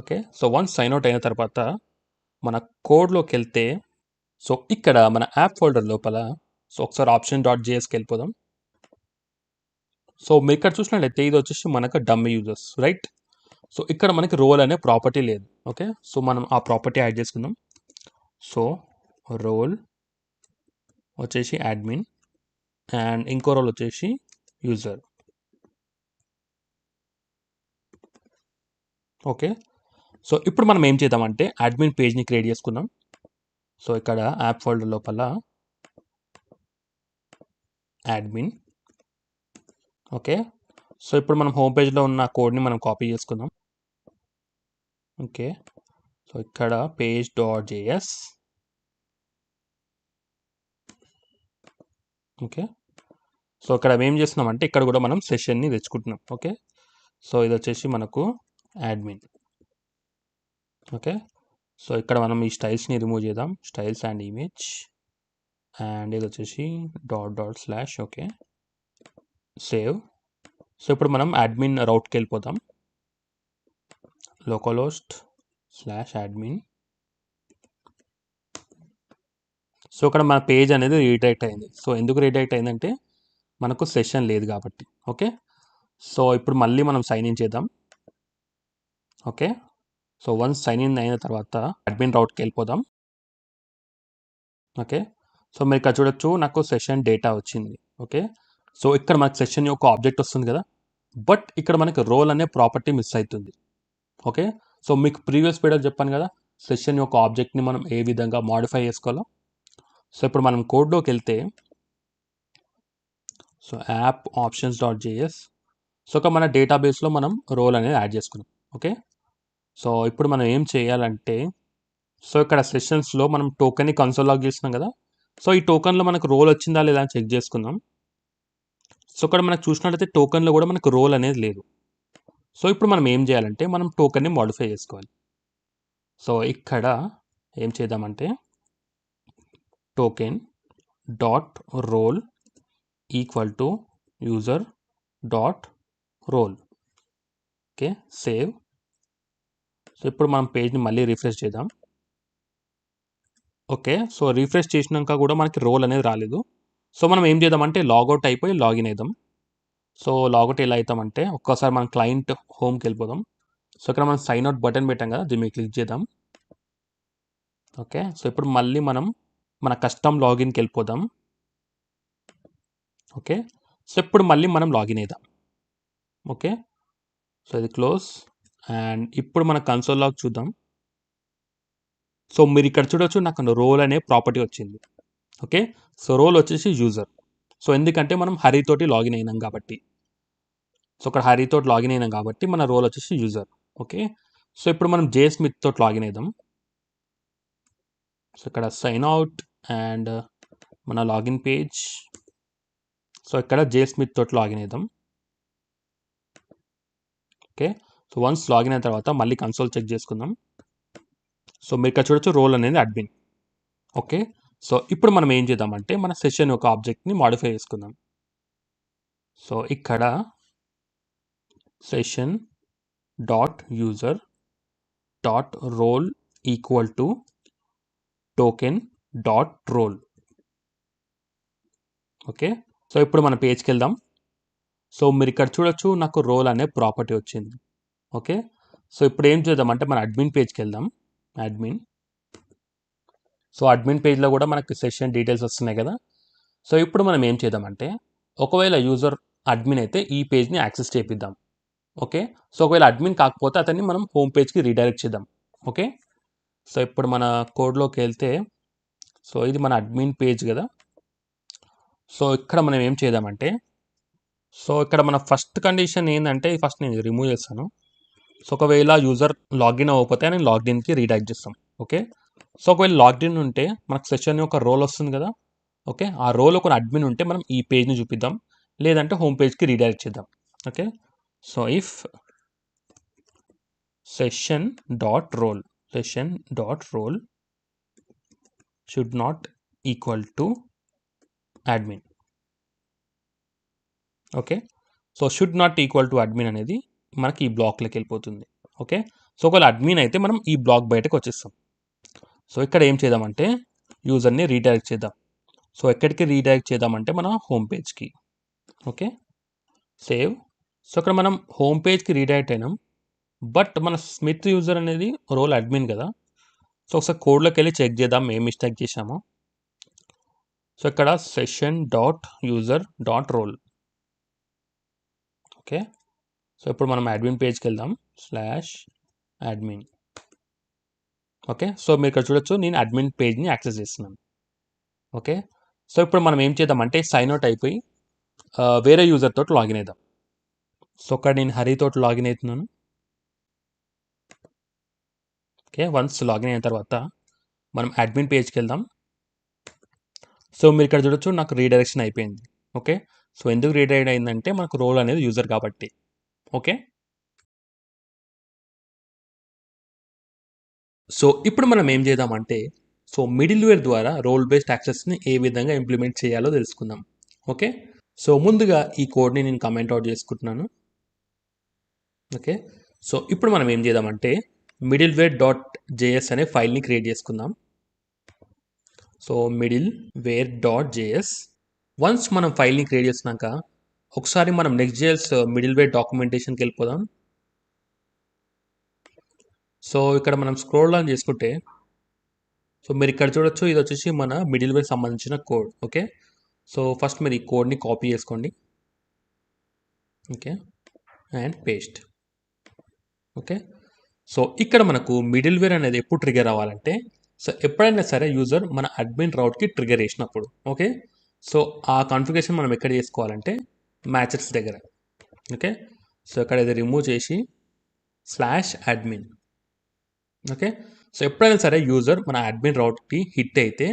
Okay, so once sign out అయిన తర్వాత మన కోడ్లోకి వెళ్తే, సో ఇక్కడ మన యాప్ ఫోల్డర్ లోపల సో ఒకసారి ఆప్షన్ డాట్ జేఎస్కి వెళ్ళిపోదాం. సో మీరు ఇక్కడ చూసినట్లయితే ఇది వచ్చేసి మనకు డమ్మీ యూజర్స్, రైట్. సో ఇక్కడ మనకి రోల్ అనే ప్రాపర్టీ లేదు. ఓకే, సో మనం ఆ ప్రాపర్టీ యాడ్ చేసుకుందాం. సో రోల్ వచ్చేసి అడ్మిన్ అండ్ ఇంకో రోల్ వచ్చేసి యూజర్. ఓకే, సో ఇప్పుడు మనం ఏం చేద్దామంటే అడ్మిన్ పేజ్ని క్రియేట్ చేసుకుందాం. సో ఇక్కడ యాప్ ఫోల్డర్ లోపల అడ్మిన్. ఓకే, సో ఇప్పుడు మనం హోమ్ పేజ్లో ఉన్న కోడ్ని మనం కాపీ చేసుకుందాం. ఓకే, సో ఇక్కడ page dot JS. Okay, so ఇక్కడ ఏం చేస్తున్నామంటే ఇక్కడ కూడా మనం సెషన్ని తెచ్చుకుంటున్నాం. ఓకే, సో ఇది వచ్చేసి మనకు అడ్మిన్. ఓకే, సో ఇక్కడ మనం ఈ స్టైల్స్ని రిమూవ్ చేద్దాం, స్టైల్స్ అండ్ ఇమేజ్, అండ్ ఇది వచ్చేసి dot dot slash. Okay, save. So ఇప్పుడు మనం అడ్మిన్ రౌట్కి వెళ్ళిపోతాం. లోకల్హోస్ట్ స్లాష్ అడ్మిన్. సో ఇక్కడ మన పేజ్ అనేది రీడైరెక్ట్ అయింది. సో ఎందుకు రీడైరెక్ట్ అయిందంటే మనకు సెషన్ లేదు కాబట్టి. ఓకే, సో ఇప్పుడు మళ్ళీ మనం సైన్ ఇన్ చేద్దాం. Okay, so once sign in అయిన తర్వాత అడ్మిన్ రౌట్కి వెళ్ళిపోదాం. ఓకే, సో మీరు ఇక్కడ చూడొచ్చు నాకు సెషన్ డేటా వచ్చింది. ఓకే, సో ఇక్కడ మనకు సెషన్ యొక్క ఆబ్జెక్ట్ వస్తుంది కదా, బట్ ఇక్కడ మనకి రోల్ అనే ప్రాపర్టీ మిస్ అవుతుంది. ఓకే, సో మీకు ప్రీవియస్ వీడియోలో చెప్పాను కదా సెషన్ యొక్క ఆబ్జెక్ట్ని మనం ఏ విధంగా మాడిఫై చేసుకోవాలో. సో ఇప్పుడు మనం కోడ్లోకి వెళ్తే, so app options dot JS. So ఒక మన డేటాబేస్లో మనం రోల్ అనేది యాడ్ చేసుకున్నాం. ఓకే, సో ఇప్పుడు మనం ఏం చేయాలంటే, సో ఇక్కడ సెషన్స్లో మనం టోకెన్ని కన్సోల్ లాగ్ చేస్తున్నాం కదా, సో ఈ టోకెన్లో మనకు రోల్ వచ్చిందా లేదా అని చెక్ చేసుకుందాం. సో ఇక్కడ మనకు చూసినట్లయితే టోకెన్లో కూడా మనకు రోల్ అనేది లేదు. సో ఇప్పుడు మనం ఏం చేయాలంటే మనం టోకెన్ని మాడిఫై చేసుకోవాలి. సో ఇక్కడ ఏం చేద్దామంటే token dot role equal to user dot role. Okay, save. So ఇప్పుడు మనం పేజ్ని మళ్ళీ రిఫ్రెష్ చేద్దాం. ఓకే, సో రిఫ్రెష్ చేసినాక కూడా మనకి రోల్ అనేది రాలేదు. సో మనం ఏం చేద్దామంటే లాగౌట్ అయిపోయి లాగిన్ అవుదాం. సో లాగౌట్ ఎలా అవుతామంటే ఒక్కసారి మనం క్లయింట్ హోమ్కి వెళ్ళిపోదాం. సో ఇక్కడ మనం సైన్ అవుట్ బటన్ పెట్టాం కదా, దీన్ని క్లిక్ చేద్దాం. ఓకే, సో ఇప్పుడు మళ్ళీ మనం మన కస్టమ్ లాగిన్కి వెళ్ళిపోదాం. ఓకే, సో ఇప్పుడు మళ్ళీ మనం లాగిన్ అవుదాం. ఓకే, సో ఇది క్లోజ్ అండ్ ఇప్పుడు మన కన్సోల్ లాగ్ చూద్దాం. సో మీరు ఇక్కడ చూడొచ్చు నాకు రోల్ అనే ప్రాపర్టీ వచ్చింది. ఓకే, సో రోల్ వచ్చేసి యూజర్. సో ఎందుకంటే మనం హరితోటి లాగిన్ అయినాం కాబట్టి, సో ఇక్కడ హరితోటి లాగిన్ అయినాం కాబట్టి మన రోల్ వచ్చేసి యూజర్. ఓకే, సో ఇప్పుడు మనం జే స్మిత్ తోటి లాగిన్ అయిదాం. సో ఇక్కడ సైన్ అవుట్ అండ్ మన లాగిన్ పేజ్. సో ఇక్కడ JSmith తోటి లాగిన్ అవుదాం. ఓకే, సో వన్స్ లాగిన్ అయిన తర్వాత మళ్ళీ కన్సోల్ చెక్ చేసుకుందాం. సో మీరు ఇక్కడ చూడొచ్చు రోల్ అనేది అడ్మిన్. ఓకే, సో ఇప్పుడు మనం ఏం చేద్దామంటే మన సెషన్ యొక్క ఆబ్జెక్ట్ని మాడిఫై చేసుకుందాం. సో ఇక్కడ session dot user dot role equal to token dot role. Okay, so ఇప్పుడు మన పేజ్కి వెళ్దాం. సో మీరు ఇక్కడ చూడొచ్చు నాకు రోల్ అనే ప్రాపర్టీ వచ్చింది. ఓకే, సో ఇప్పుడు ఏం చేద్దామంటే మన అడ్మిన్ పేజ్కి వెళ్దాం. అడ్మిన్. సో అడ్మిన్ పేజ్లో కూడా మనకు సెషన్ డీటెయిల్స్ వస్తున్నాయి కదా. సో ఇప్పుడు మనం ఏం చేద్దామంటే ఒకవేళ యూజర్ అడ్మిన్ అయితే ఈ పేజ్ని యాక్సెస్ చేపిద్దాం. ఓకే, సో ఒకవేళ అడ్మిన్ కాకపోతే అతన్ని మనం హోమ్ పేజ్కి రీడైరెక్ట్ చేద్దాం. ఓకే, సో ఇప్పుడు మన కోడ్లోకి వెళ్తే సో ఇది మన అడ్మిన్ పేజ్ కదా. సో ఇక్కడ మనం ఏం చేద్దామంటే సో ఇక్కడ మన ఫస్ట్ కండిషన్ ఏంటంటే ఫస్ట్ నేను రిమూవ్ చేస్తాను. సో ఒకవేళ యూజర్ లాగిన్ అవ్వకపోతే నేను లాగిన్కి రీడైరెక్ట్ చేస్తాం. ఓకే, సో ఒకవేళ లాగిన్ ఉంటే మనకు సెషన్ యొక్క రోల్ వస్తుంది కదా. ఓకే, ఆ రోల్ ఒక అడ్మిన్ ఉంటే మనం ఈ పేజ్ని చూపిద్దాం, లేదంటే హోమ్ పేజ్కి రీడైరెక్ట్ చేద్దాం. Okay, so if session dot role should not equal to admin. Okay, so should not equal to admin అనేది మనకి ఈ బ్లాక్లోకి వెళ్ళిపోతుంది. ఓకే, సో ఒకవేళ అడ్మిన్ అయితే మనం ఈ బ్లాక్ బయటకు వచ్చేస్తాం. సో ఇక్కడ ఏం చేద్దామంటే యూజర్ని రీడైరెక్ట్ చేద్దాం. సో ఎక్కడికి రీడైరెక్ట్ చేద్దామంటే మన హోమ్ పేజ్కి. Okay, save. సో ఇక్కడ మనం హోమ్ పేజ్కి రీడైరెక్ట్ అయినాం, బట్ మన స్మిత్ యూజర్ అనేది రోల్ అడ్మిన్ కదా. సో ఒకసారి కోడ్లోకి వెళ్ళి చెక్ చేద్దాం ఏం మిస్టేక్ చేసామో. సో ఇక్కడ session dot user dot role. Okay, so ఇప్పుడు మనం అడ్మిన్ పేజ్కి వెళ్దాం /admin. ఓకే, సో మీరు ఇక్కడ చూడొచ్చు నేను అడ్మిన్ పేజ్ని యాక్సెస్ చేస్తున్నాను. ఓకే, సో ఇప్పుడు మనం ఏం చేద్దామంటే సైన్ అవుట్ అయిపోయి వేరే యూజర్ తోటి లాగిన్ అవుదాం. సో ఇక్కడ నేను హరితోటి లాగిన్ అవుతున్నాను. ఓకే, వన్స్ లాగిన్ అయిన తర్వాత మనం అడ్మిన్ పేజ్కి వెళ్దాం. సో మీరు ఇక్కడ చూడొచ్చు నాకు రీడైరెక్షన్ అయిపోయింది. ఓకే, సో ఎందుకు రీడైరెక్ట్ అయిందంటే మనకు రోల్ అనేది యూజర్ కాబట్టి. ఓకే, సో ఇప్పుడు మనం ఏం చేద్దామంటే సో మిడిల్వేర్ ద్వారా రోల్ బేస్డ్ యాక్సెస్ని ఏ విధంగా ఇంప్లిమెంట్ చేయాలో తెలుసుకుందాం. ఓకే, సో ముందుగా ఈ కోడ్ని నేను కమెంట్ అవుట్ చేసుకుంటున్నాను. ఓకే, సో ఇప్పుడు మనం ఏం చేద్దామంటే middleware.js అనే ఫైల్ని క్రియేట్ చేసుకుందాం. So middleware.js. వన్స్ మనం ఫైల్ని క్రియేట్ చేసినాక ఒకసారి మనం నెక్స్ట్.js మిడిల్వేర్ డాక్యుమెంటేషన్కి వెళ్ళిపోదాం. సో ఇక్కడ మనం స్క్రోల్ డౌన్ చేసుకుంటే సో మీరు ఇక్కడ చూడొచ్చు ఇది వచ్చేసి మన మిడిల్వేర్ సంబంధించిన కోడ్. ఓకే, సో ఫస్ట్ మీరు ఈ కోడ్ని కాపీ చేసుకోండి. Okay, and paste. Okay, so ఇక్కడ మనకు మిడిల్వేర్ అనేది ఎప్పుడు ట్రిగర్ అవ్వాలంటే సో ఎప్పుడైనా సరే యూజర్ మన అడ్మిన్ రౌట్కి ట్రిగర్ చేసినప్పుడు. ఓకే, సో ఆ కాన్ఫిగరేషన్ మనం ఎక్కడ చేసుకోవాలంటే మ్యాచెస్ దగ్గర. ఓకే, సో ఇక్కడ ఇది రిమూవ్ చేసి /admin. ఓకే, సో ఎప్పుడైనా సరే యూజర్ మన అడ్మిన్ రౌట్కి హిట్ అయితే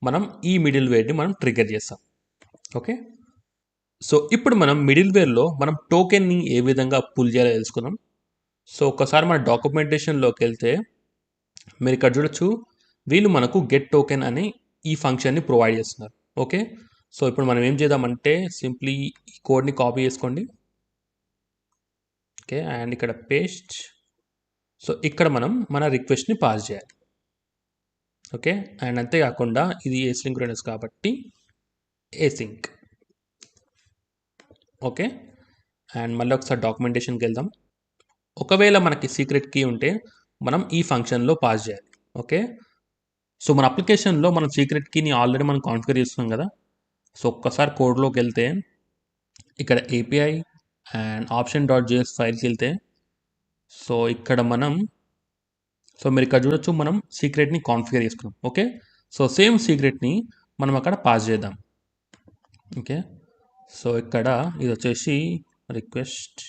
మనం ఈ మిడిల్వేర్ని మనం ట్రిగర్ చేస్తాం. ఓకే, సో ఇప్పుడు మనం మిడిల్వేర్లో మనం టోకెన్ని ఏ విధంగా పుల్ చేయాలో తెలుసుకుందాం. సో ఒకసారి మన డాక్యుమెంటేషన్లోకి వెళ్తే మీరు ఇక్కడ చూడొచ్చు వీళ్ళు మనకు గెట్ టోకెన్ అనే ఈ ఫంక్షన్ని ప్రొవైడ్ చేస్తున్నారు. ఓకే, సో ఇప్పుడు మనం ఏం చేద్దామంటే సింప్లీ ఈ కోడ్ని కాపీ చేసుకోండి. ఓకే, అండ్ ఇక్కడ పేస్ట్. సో ఇక్కడ మనం మన రిక్వెస్ట్ని పాస్ చేయాలి. ఓకే, అండ్ అంతేకాకుండా ఇది asynchronous కాబట్టి async. ఓకే, అండ్ మళ్ళీ ఒకసారి డాక్యుమెంటేషన్కి వెళ్దాం. ఒకవేళ మనకి సీక్రెట్ కీ ఉంటే మనం ఈ ఫంక్షన్లో పాస్ చేయాలి. ఓకే, సో మన అప్లికేషన్లో మనం సీక్రెట్ కీని ఆల్రెడీ మనం కాన్ఫిగర్ చేస్తున్నాం కదా. సో ఒక్కసారి కోడ్లోకి వెళ్తే ఇక్కడ API అండ్ option.js ఫైల్కి వెళ్తే సో ఇక్కడ మనం సో మీరు ఇక్కడ చూడొచ్చు మనం సీక్రెట్ని కాన్ఫిగర్ చేసుకున్నాం. ఓకే, సో సేమ్ సీక్రెట్ని మనం అక్కడ పాస్ చేద్దాం. ఓకే, సో ఇక్కడ ఇది వచ్చేసి request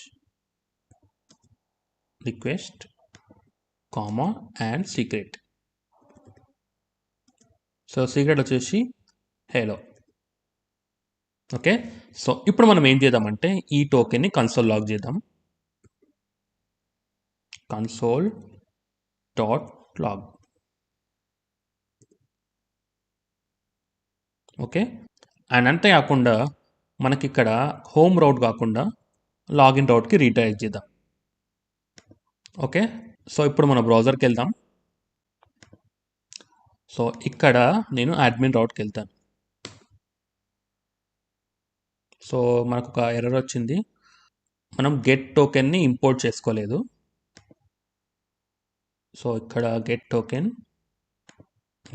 and secret. So secret వచ్చేసి హలో. ఓకే. సో ఇప్పుడు మనం ఏం చేద్దామంటే ఈ టోకెన్ని కన్సోల్ లాగ్ చేద్దాం. Console dot log. Okay. And అంతేకాకుండా మనకి ఇక్కడ హోమ్ రౌట్ కాకుండా లాగిన్ రౌట్కి రీడైరెక్ట్ చేద్దాం. ఓకే. సో ఇప్పుడు మన బ్రౌజర్కి వెళ్దాం. సో ఇక్కడ నేను అడ్మిన్ రౌట్కి వెళ్తాను. సో మనకు ఒక ఎర్రర్ వచ్చింది, మనం గెట్ టోకెన్ని ఇంపోర్ట్ చేసుకోలేదు. సో ఇక్కడ get token,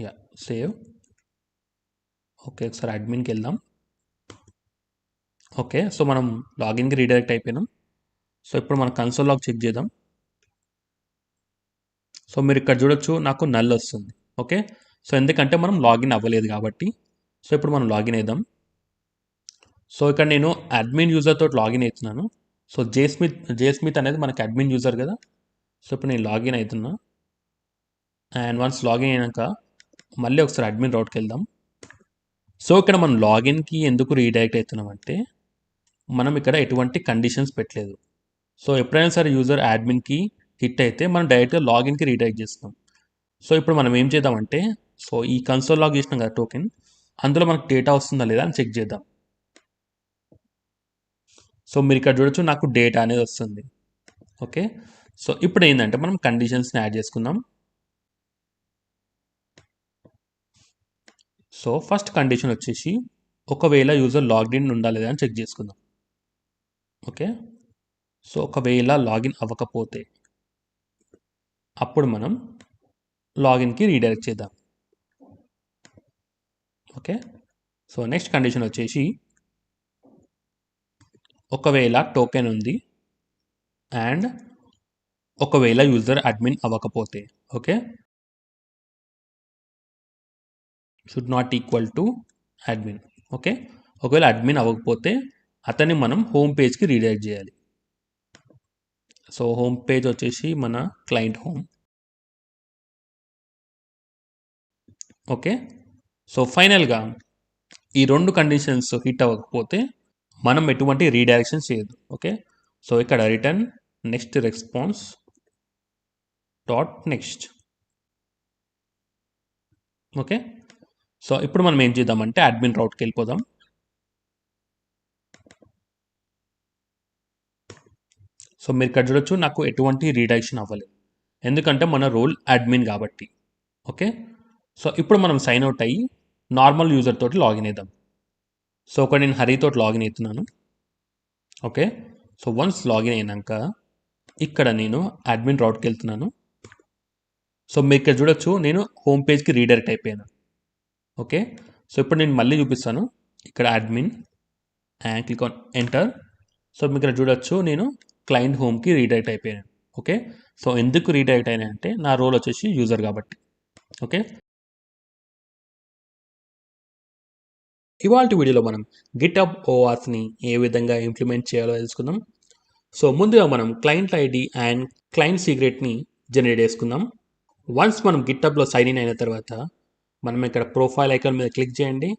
yeah save. Okay, ఒకసారి అడ్మిన్కి వెళ్దాం. ఓకే, సో మనం లాగిన్కి రీడైరెక్ట్ అయిపోయినాం. సో ఇప్పుడు మన కన్సోల్ లాగ్ చెక్ చేద్దాం. సో మీరు ఇక్కడ చూడొచ్చు నాకు నల్ వస్తుంది. ఓకే, సో ఎందుకంటే మనం లాగిన్ అవ్వలేదు కాబట్టి. సో ఇప్పుడు మనం లాగిన్ అవుదాం. సో ఇక్కడ నేను అడ్మిన్ యూజర్ తోటి లాగిన్ అవుతున్నాను. సో జేస్మిత్ అనేది మనకి అడ్మిన్ యూజర్ కదా. సో ఇప్పుడు నేను లాగిన్ అవుతున్నా. అండ్ వన్స్ లాగిన్ అయినాక మళ్ళీ ఒకసారి అడ్మిన్ రౌట్కి వెళ్దాం. సో ఇక్కడ మనం లాగిన్కి ఎందుకు రీడైరెక్ట్ అవుతున్నాం అంటే మనం ఇక్కడ ఎటువంటి కండిషన్స్ పెట్టలేదు. సో ఎప్పుడైనా సరే యూజర్ అడ్మిన్కి హిట్ అయితే మనం డైరెక్ట్గా లాగిన్కి రీడైరెక్ట్ చేస్తాం. సో ఇప్పుడు మనం ఏం చేద్దామంటే, సో ఈ కన్సోల్ లాగ్ చేసినాం కదా టోకెన్, అందులో మనకు డేటా వస్తుందా లేదా అని చెక్ చేద్దాం. సో మీరు ఇక్కడ చూడొచ్చు నాకు డేటా అనేది వస్తుంది. ఓకే, సో ఇప్పుడు ఏంటంటే మనం కండిషన్స్ని యాడ్ చేసుకుందాం. సో ఫస్ట్ కండిషన్ వచ్చేసి ఒకవేళ యూజర్ లాగిన్ ఉందా లేదా అని చెక్ చేసుకుందాం. ఓకే, సో ఒకవేళ లాగిన్ అవ్వకపోతే అప్పుడు మనం లాగిన్కి రీడైరెక్ట్ చేద్దాం. ఓకే, సో నెక్స్ట్ కండిషన్ వచ్చేసి ఒకవేళ టోకెన్ ఉంది అండ్ ఒకవేళ యూజర్ అడ్మిన్ అవ్వకపోతే. Okay, should not equal to admin. Okay, ఒకవేళ అడ్మిన్ అవ్వకపోతే అతన్ని మనం హోమ్ పేజ్కి రీడైరెక్ట్ చేయాలి. సో హోమ్ పేజ్ వచ్చేసి మన క్లయింట్ హోమ్. ఓకే, సో ఫైనల్గా ఈ రెండు కండిషన్స్ హిట్ అవ్వకపోతే మనం ఎటువంటి రీడైరెక్షన్ చేయదు. ఓకే, సో ఇక్కడ return next response dot next. Okay, so ఇప్పుడు మనం ఏం చేద్దామంటే అడ్మిన్ రౌట్కి వెళ్ళిపోదాం. సో మీరు ఇక్కడ చూడొచ్చు నాకు ఎటువంటి రీడైరెక్షన్ అవ్వలేదు, ఎందుకంటే మన రోల్ అడ్మిన్ కాబట్టి. ఓకే, సో ఇప్పుడు మనం సైన్ అవుట్ అయ్యి నార్మల్ యూజర్ తోటి లాగిన్ అవుదాం. సో ఒక నేను హరితో లాగిన్ అవుతున్నాను. ఓకే, సో వన్స్ లాగిన్ అయినాక ఇక్కడ నేను అడ్మిన్ రౌట్కి వెళ్తున్నాను. సో మీరు ఇక్కడ చూడొచ్చు నేను హోమ్ పేజ్కి రీడైరెక్ట్ అయిపోయాను. ఓకే, సో ఇప్పుడు నేను మళ్ళీ చూపిస్తాను. ఇక్కడ admin and click on enter. So మీకు ఇక్కడ చూడొచ్చు నేను క్లయింట్ హోమ్కి రీడైరెక్ట్ అయిపోయాను. ఓకే, సో ఎందుకు రీడైరెక్ట్ అయినా అంటే నా రోల్ వచ్చేసి యూజర్ కాబట్టి. ఓకే, ఇవాళ వీడియోలో మనం గిట్హబ్ ఓఆర్స్ని ఏ విధంగా ఇంప్లిమెంట్ చేయాలో తెలుసుకుందాం. సో ముందుగా మనం క్లయింట్ ఐడి అండ్ క్లయింట్ సీక్రెట్ని జనరేట్ చేసుకుందాం. వన్స్ మనం గిట్హబ్లో సైన్ ఇన్ అయిన తర్వాత మనం ఇక్కడ ప్రొఫైల్ ఐకాన్ మీద క్లిక్ చేయండి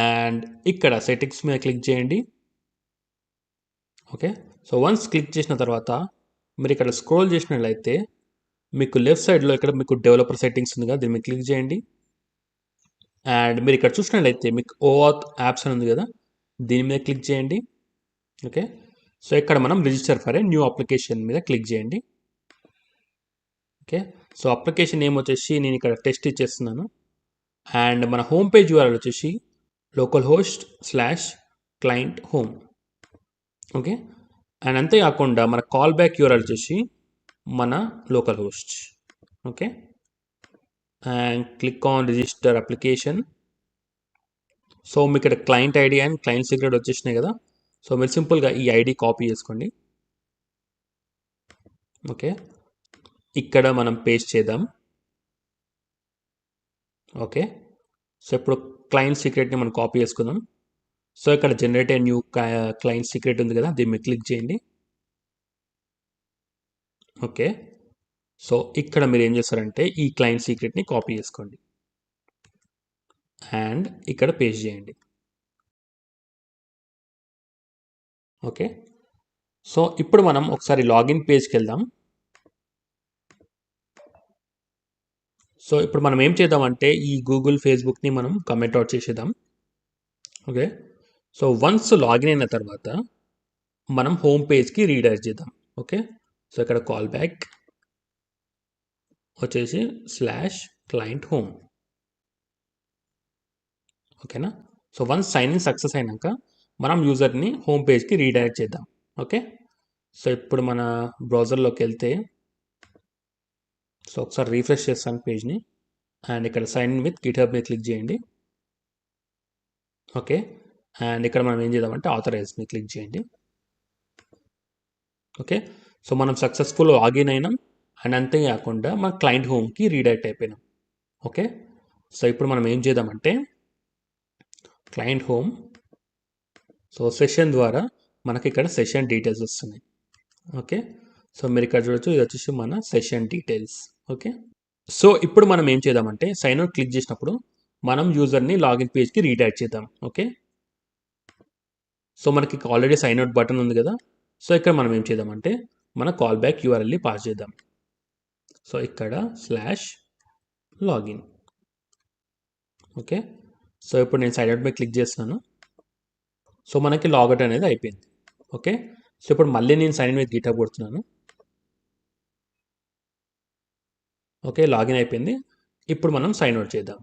అండ్ ఇక్కడ సెట్టింగ్స్ మీద క్లిక్ చేయండి. ఓకే, సో వన్స్ క్లిక్ చేసిన తర్వాత మీరు ఇక్కడ స్క్రోల్ చేసినట్లయితే మీకు లెఫ్ట్ సైడ్లో ఇక్కడ మీకు డెవలపర్ సెట్టింగ్స్ ఉంది కదా, దీన్ని మీరు క్లిక్ చేయండి. అండ్ మీరు ఇక్కడ చూసినట్లయితే మీకు ఓఆత్ యాప్స్ అని ఉంది కదా, దీని మీద క్లిక్ చేయండి. ఓకే, సో ఇక్కడ మనం register for a new application మీద క్లిక్ చేయండి. ఓకే, సో అప్లికేషన్ నేమ్ వచ్చేసి నేను ఇక్కడ టెస్ట్ ఇచ్చేస్తున్నాను. అండ్ మన హోమ్ పేజ్ యూఆర్ఎల్ వచ్చేసి local host slash client home. Okay, and అంతేకాకుండా మన కాల్ బ్యాక్ యూఆర్ఎల్ వచ్చేసి మన local host. Okay, and click on register application. So మీకు ఇక్కడ client ID and client secret వచ్చేసినాయి కదా, సో మీరు సింపుల్గా ఈ ఐడి కాపీ చేసుకోండి. ఓకే, ఇక్కడ మనం పేస్ట్ చేద్దాం. ఓకే, సో ఇప్పుడు క్లయింట్ సీక్రెట్ని మనం కాపీ చేసుకుందాం. సో ఇక్కడ generate a new client secret ఉంది కదా, దీన్ని మీరు క్లిక్ చేయండి. ఓకే, సో ఇక్కడ మీరు ఏం చేస్తారంటే ఈ క్లయింట్ సీక్రెట్ని కాపీ చేసుకోండి. అండ్ ఇక్కడ పేస్ట్ చేయండి. ఓకే, సో ఇప్పుడు మనం ఒకసారి లాగిన్ పేజ్కి వెళ్దాం. సో ఇప్పుడు మనం ఏం చేద్దామంటే ఈ గూగుల్ ఫేస్బుక్ని మనం కమెంట్ అవుట్ చేసేద్దాం. ఓకే, సో వన్స్ లాగిన్ అయిన తర్వాత మనం హోమ్ పేజ్కి రీడైరెక్ట్ చేద్దాం. ఓకే, సో ఇక్కడ కాల్ బ్యాక్ వచ్చేసి /client home. ఓకేనా, so once sign in success అయినాక మనం యూజర్ని హోమ్ పేజ్కి రీడైరెక్ట్ చేద్దాం. ఓకే, సో ఇప్పుడు మన బ్రౌజర్లోకి వెళ్తే సో ఒకసారి రీఫ్రెష్ చేస్తాను పేజ్ని అండ్ ఇక్కడ సైన్ ఇన్ విత్ గిట్హబ్ని క్లిక్ చేయండి. ఓకే, అండ్ ఇక్కడ మనం ఏం చేద్దామంటే ఆథరైజ్ని క్లిక్ చేయండి. ఓకే, సో మనం సక్సెస్ఫుల్ లాగిన్ అయినాం అండ్ అంతేకాకుండా మన క్లయింట్ హోమ్కి రీడైరెక్ట్ అయిపోయినాం. ఓకే, సో ఇప్పుడు మనం ఏం చేద్దామంటే క్లయింట్ హోమ్, సో సెషన్ ద్వారా మనకి ఇక్కడ సెషన్ డీటెయిల్స్ వస్తున్నాయి. ఓకే, సో మీరు ఇక్కడ చూడొచ్చు, ఇది వచ్చేసి మన సెషన్ డీటెయిల్స్. ఓకే, సో ఇప్పుడు మనం ఏం చేద్దామంటే సైన్ అవుట్ క్లిక్ చేసినప్పుడు మనం యూజర్ని లాగిన్ పేజ్కి రీడైరెక్ట్ చేద్దాం. ఓకే, సో మనకి ఆల్రెడీ సైన్ అవుట్ బటన్ ఉంది కదా, సో ఇక్కడ మనం ఏం చేద్దామంటే మన కాల్ బ్యాక్ యూఆర్ఎల్ని పాస్ చేద్దాం. సో ఇక్కడ /login. ఓకే, సో ఇప్పుడు నేను సైన్ అవుట్ మీద క్లిక్ చేస్తున్నాను. సో మనకి లాగౌట్ అనేది అయిపోయింది. ఓకే, సో ఇప్పుడు మళ్ళీ నేను సైన్ ఇన్ విత్ గిట్హబ్ కొడుతున్నాను. ఓకే, లాగిన్ అయిపోయింది. ఇప్పుడు మనం సైన్ అవుట్ చేద్దాం.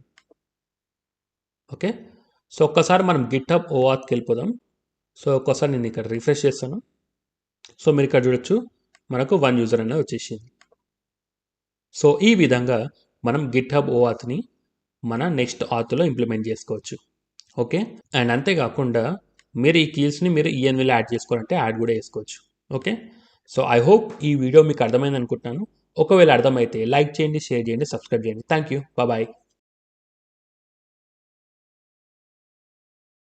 ఓకే, సో ఒక్కసారి మనం గిట్హబ్ ఓఆత్కి వెళ్ళిపోదాం. సో ఒక్కసారి నేను ఇక్కడ రిఫ్రెష్ చేస్తాను. సో మీరు ఇక్కడ చూడొచ్చు, మనకు 1 యూజర్ అనేది వచ్చేసింది. సో ఈ విధంగా మనం గిట్హబ్ ఓఆత్ని మన నెక్స్ట్ ఆత్లో ఇంప్లిమెంట్ చేసుకోవచ్చు. ఓకే, అండ్ అంతేకాకుండా మీరు ఈ కీస్ని మీరు ఈఎన్విలో యాడ్ చేసుకోవాలంటే యాడ్ కూడా చేసుకోవచ్చు. ఓకే, సో ఐ హోప్ ఈ వీడియో మీకు అర్థమైంది అనుకుంటున్నాను. ఒకవేళ అర్థమైతే లైక్ చేయండి, షేర్ చేయండి, సబ్స్క్రైబ్ చేయండి. Thank you, bye.